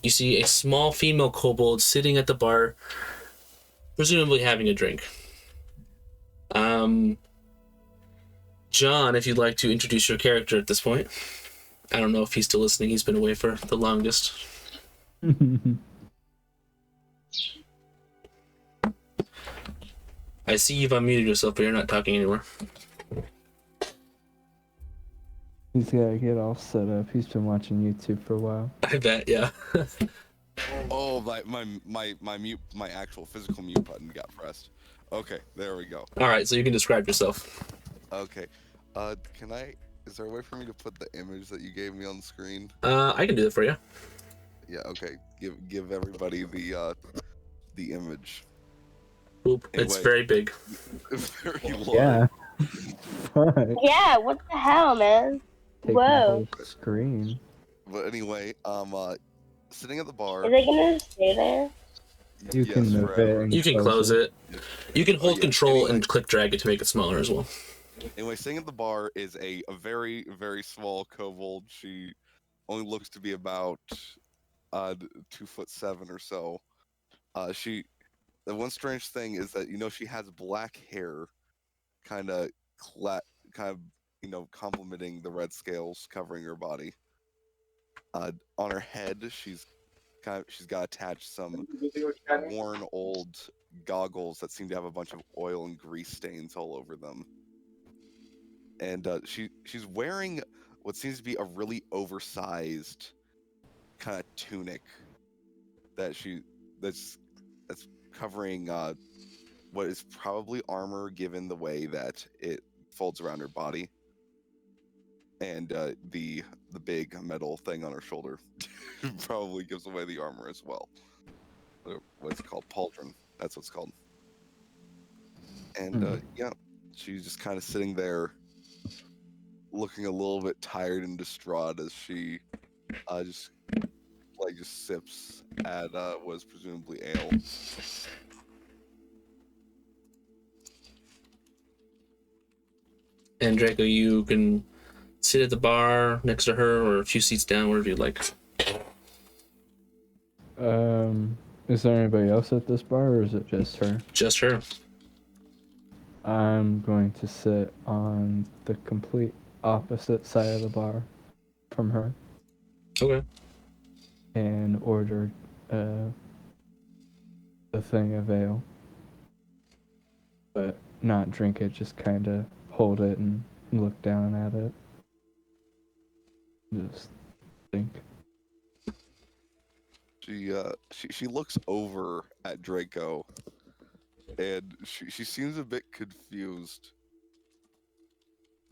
You see a small female kobold sitting at the bar, presumably having a drink. John, if you'd like to introduce your character at this point. I don't know if he's still listening. He's been away for the longest. I see you've unmuted yourself, but you're not talking anymore. He's gotta get all set up. He's been watching YouTube for a while. I bet, yeah. Oh, my actual physical mute button got pressed. Okay, there we go. All right, so you can describe yourself. Okay, is there a way for me to put the image that you gave me on the screen? I can do that for you. Yeah, okay. Give everybody the image. Oop, it's Anyway. very big. Very large. Yeah. Fuck. Yeah, what the hell, man? Take my Whoa. whole screen. But anyway, sitting at the bar. Is it gonna stay there? You yes, can move forever. it. And You can close it. You can hold yeah, control anyway. and click drag it to make it smaller as well. Anyway, sitting at the bar is a very, very small kobold. She only looks to be about 2'7" or so. The one strange thing is that she has black hair, kind of complementing the red scales covering her body. On her head, she's got attached some worn old goggles that seem to have a bunch of oil and grease stains all over them. And she's wearing what seems to be a really oversized kind of tunic that's covering what is probably armor, given the way that it folds around her body, and the big metal thing on her shoulder probably gives away the armor as well. What's it called? Pauldron. That's what it's called. And yeah, she's just kind of sitting there, looking a little bit tired and distraught as she just sips at what is presumably ale. And Draco, you can sit at the bar next to her or a few seats down, wherever you'd like. Is there anybody else at this bar, or is it just her? Just her. I'm going to sit on the complete opposite side of the bar from her. Okay. And order a thing of ale. But not drink it, just kind of hold it and look down at it. Just think. She looks over at Draco, and she seems a bit confused.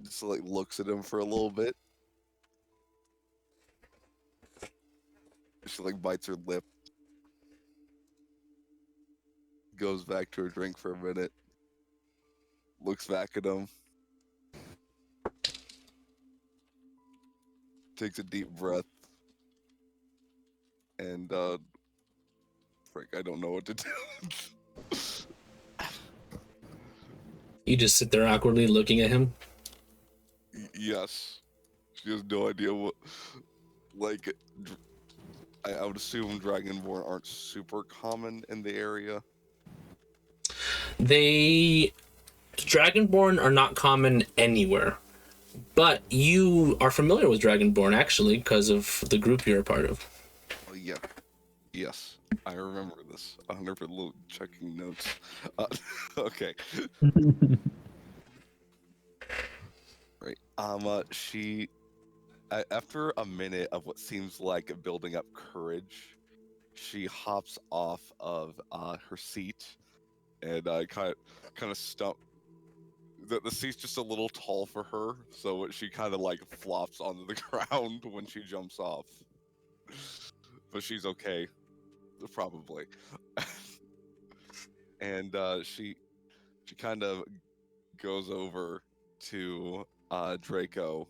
Just like looks at him for a little bit. She like bites her lip, goes back to her drink for a minute, looks back at him, takes a deep breath, and frick, I don't know what to do. You just sit there awkwardly looking at him. Yes, she has no idea what. Like, I would assume Dragonborn aren't super common in the area. Dragonborn are not common anywhere, but you are familiar with Dragonborn actually because of the group you're a part of. Oh yeah, yes, I remember this. 100% checking notes. Okay. Right. She, after a minute of what seems like building up courage, she hops off of her seat, and kind of stump. The seat's just a little tall for her, so she kind of like flops onto the ground when she jumps off. But she's okay, probably. And she kind of goes over to Draco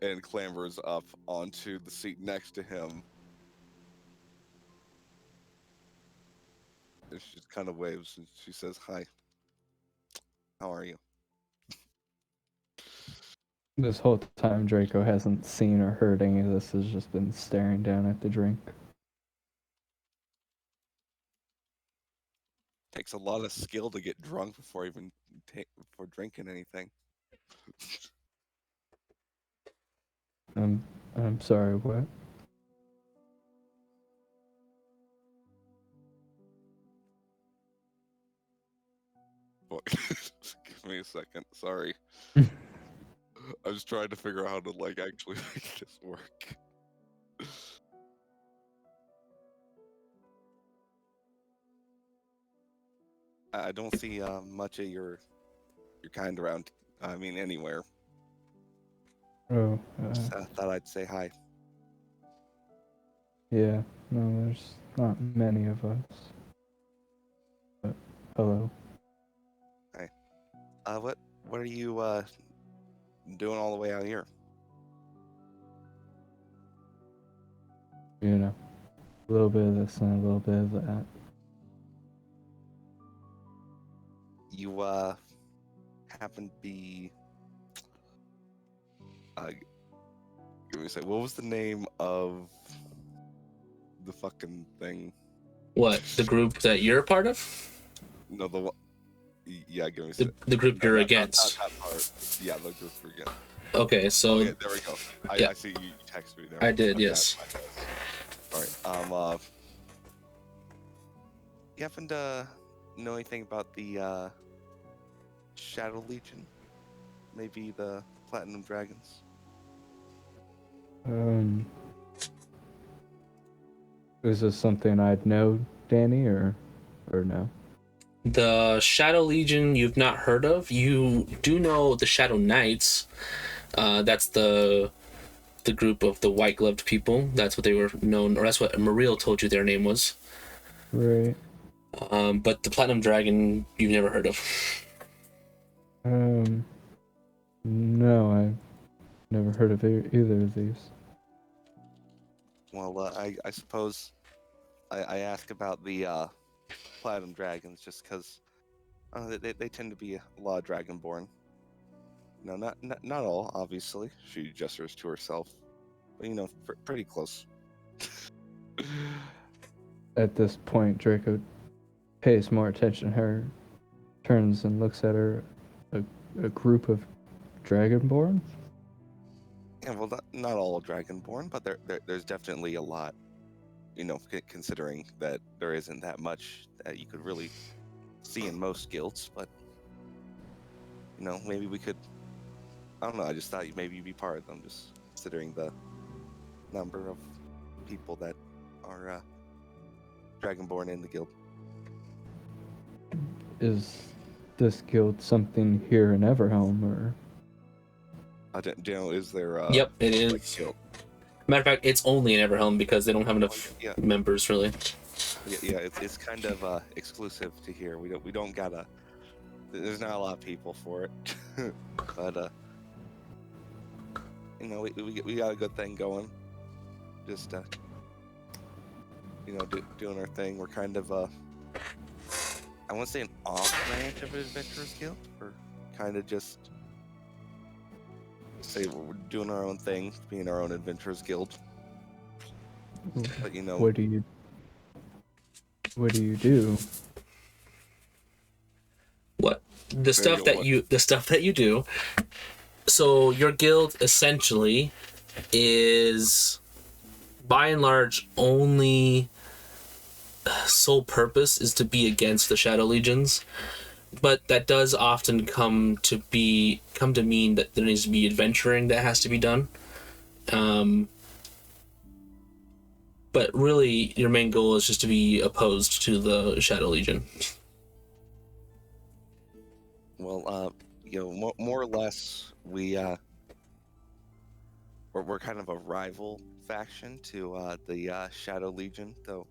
and clambers up onto the seat next to him. And she just kind of waves and she says, "Hi, how are you?" This whole time, Draco hasn't seen or heard any of this, has just been staring down at the drink. Takes a lot of skill to get drunk before even before drinking anything. I'm sorry, what? Give me a second. Sorry. I was trying to figure out how to like actually make this work. I don't see much of your kind around. I mean, anywhere. Oh, Just thought I'd say hi. yeah, no, there's not many of us. But, hello. Hi. What are you doing all the way out here? You know, a little bit of this and a little bit of that. You happen to be give me a sec. What was the name of the fucking thing? What, the group that you're a part of? No, the one. Yeah, give me a sec. The group you're Not against. that part. Yeah, the group you're against. Okay, so Oh, yeah, there we go. Yeah. I see you text me there. I did, Okay, yes. All right. You happen to know anything about the Shadow Legion? Maybe the Platinum Dragons? Is this something I'd know, Danny, or no? The Shadow Legion you've not heard of. You do know the Shadow Knights. That's the group of the white-gloved people. That's what they were known, or that's what Mariel told you their name was. Right. But the Platinum Dragon you've never heard of. No, I've never heard of either of these. Well, I suppose I ask about the Platinum Dragons just because they tend to be a lot of Dragonborn. No, not all, obviously. She gestures to herself, but pretty close. At this point, Draco pays more attention to her, turns and looks at her. A group of Dragonborn? Yeah, well, not all Dragonborn, but there's definitely a lot. Considering that there isn't that much that you could really see in most guilds, but maybe we could. I don't know. I just thought maybe you'd be part of them, just considering the number of people that are Dragonborn in the guild. Is this guild something here in Everhelm, or? Is there? Yep, it is. Guild? Matter of fact, it's only in Everhelm because they don't have enough members, really. Yeah, it's kind of exclusive to here. We don't gotta. There's not a lot of people for it, but we got a good thing going. Just doing our thing. We're kind of I won't say an off branch of an adventurers guild. We're kind of just say we're doing our own thing, being our own adventurers guild. But What do you do? What? The stuff that you do. So your guild essentially is, by and large, only sole purpose is to be against the Shadow Legions, but that does often come to mean that there needs to be adventuring that has to be done. But really, your main goal is just to be opposed to the Shadow Legion. Well, more or less, we're kind of a rival faction to the Shadow Legion, though.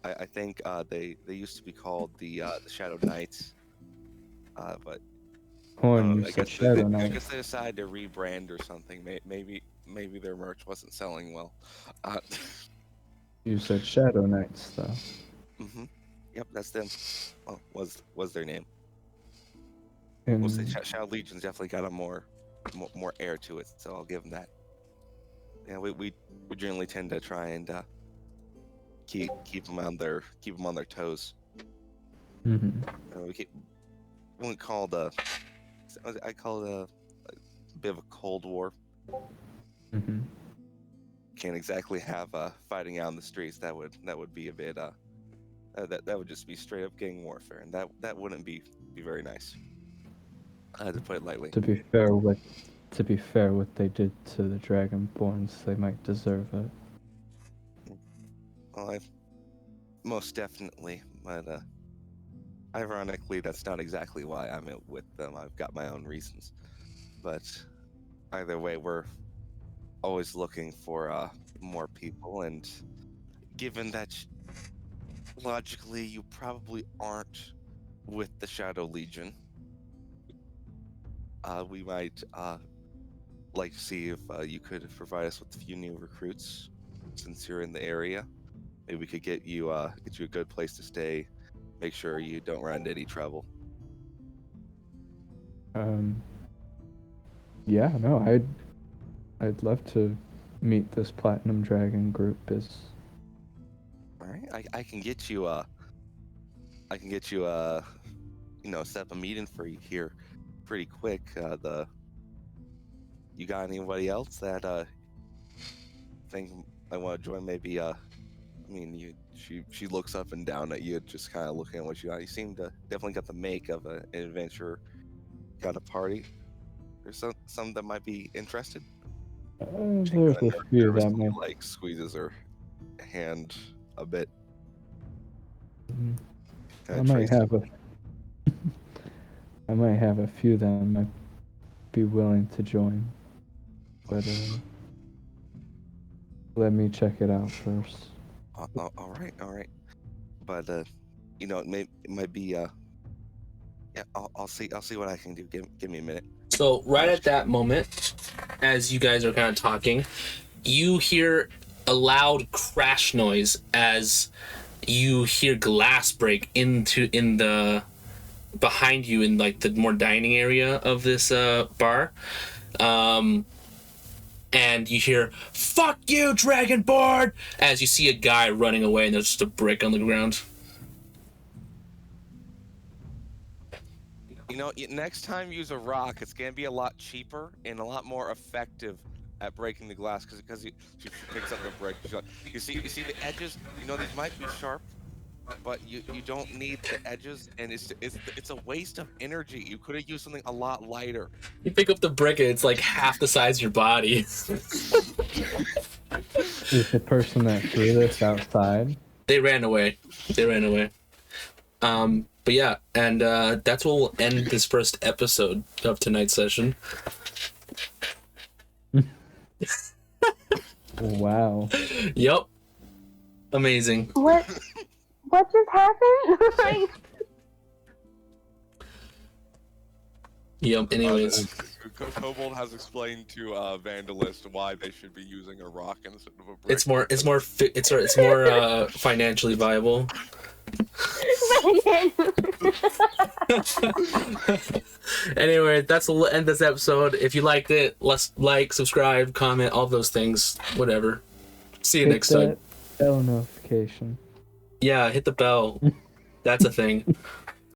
I think they used to be called the Shadow Knights, but I guess they decided to rebrand or something. Maybe their merch wasn't selling well. You said Shadow Knights, though. Mm-hmm. Yep, that's them. Well, was their name. And We'll say Shadow Legion's definitely got a more air to it, so I'll give them that. Yeah, we generally tend to try and keep them on their toes. Mm-hmm. I call it a bit of a cold war. Mm-hmm. Can't exactly have fighting out in the streets. That would be a bit that would just be straight up gang warfare, and that wouldn't be very nice. I had to put it lightly. To be fair, what they did to the Dragonborns, they might deserve it. Well, most definitely, but ironically, that's not exactly why I'm with them. I've got my own reasons, but either way, we're always looking for more people, and given that logically you probably aren't with the Shadow Legion, we might like to see if you could provide us with a few new recruits since you're in the area. Maybe we could get you a good place to stay, make sure you don't run into any trouble. Yeah, no, I'd love to meet this Platinum Dragon group. All right, I can get you set up a meeting for you here pretty quick. You got anybody else that think I want to join? Maybe she looks up and down at you, just kind of looking at what you got. You seem to definitely got the make of an adventurer. Got a party. There's some that might be interested. There's a few that nervously, might. like squeezes her hand a bit. I might have a. I might have a few that might be willing to join, but let me check it out first. All right. But you know, it might be yeah. I'll see what I can do. Give me a minute. So right at that moment, as you guys are kind of talking, you hear a loud crash noise as you hear glass break in the behind you in like the more dining area of this bar. And you hear, "Fuck you, Dragonborn!" as you see a guy running away and there's just a brick on the ground. You know, next time use a rock. It's gonna be a lot cheaper and a lot more effective at breaking the glass because she picks up the brick. You see the edges. You know these might be sharp, but you don't need the edges, and it's a waste of energy. You could have used something a lot lighter. You pick up the brick and it's like half the size of your body. Is the person that threw this outside? They ran away. But yeah, and that's what will end this first episode of tonight's session. Wow. Yep. Amazing. What just happened? Yep. Anyways, Kobold has explained to Vandalist why they should be using a rock instead of a brick. it's more financially viable. Anyway, that's the end of this episode. If you liked it, let's like, subscribe, comment, all those things. Whatever. See you Hit next time. that bell notification. Yeah, hit the bell. That's a thing.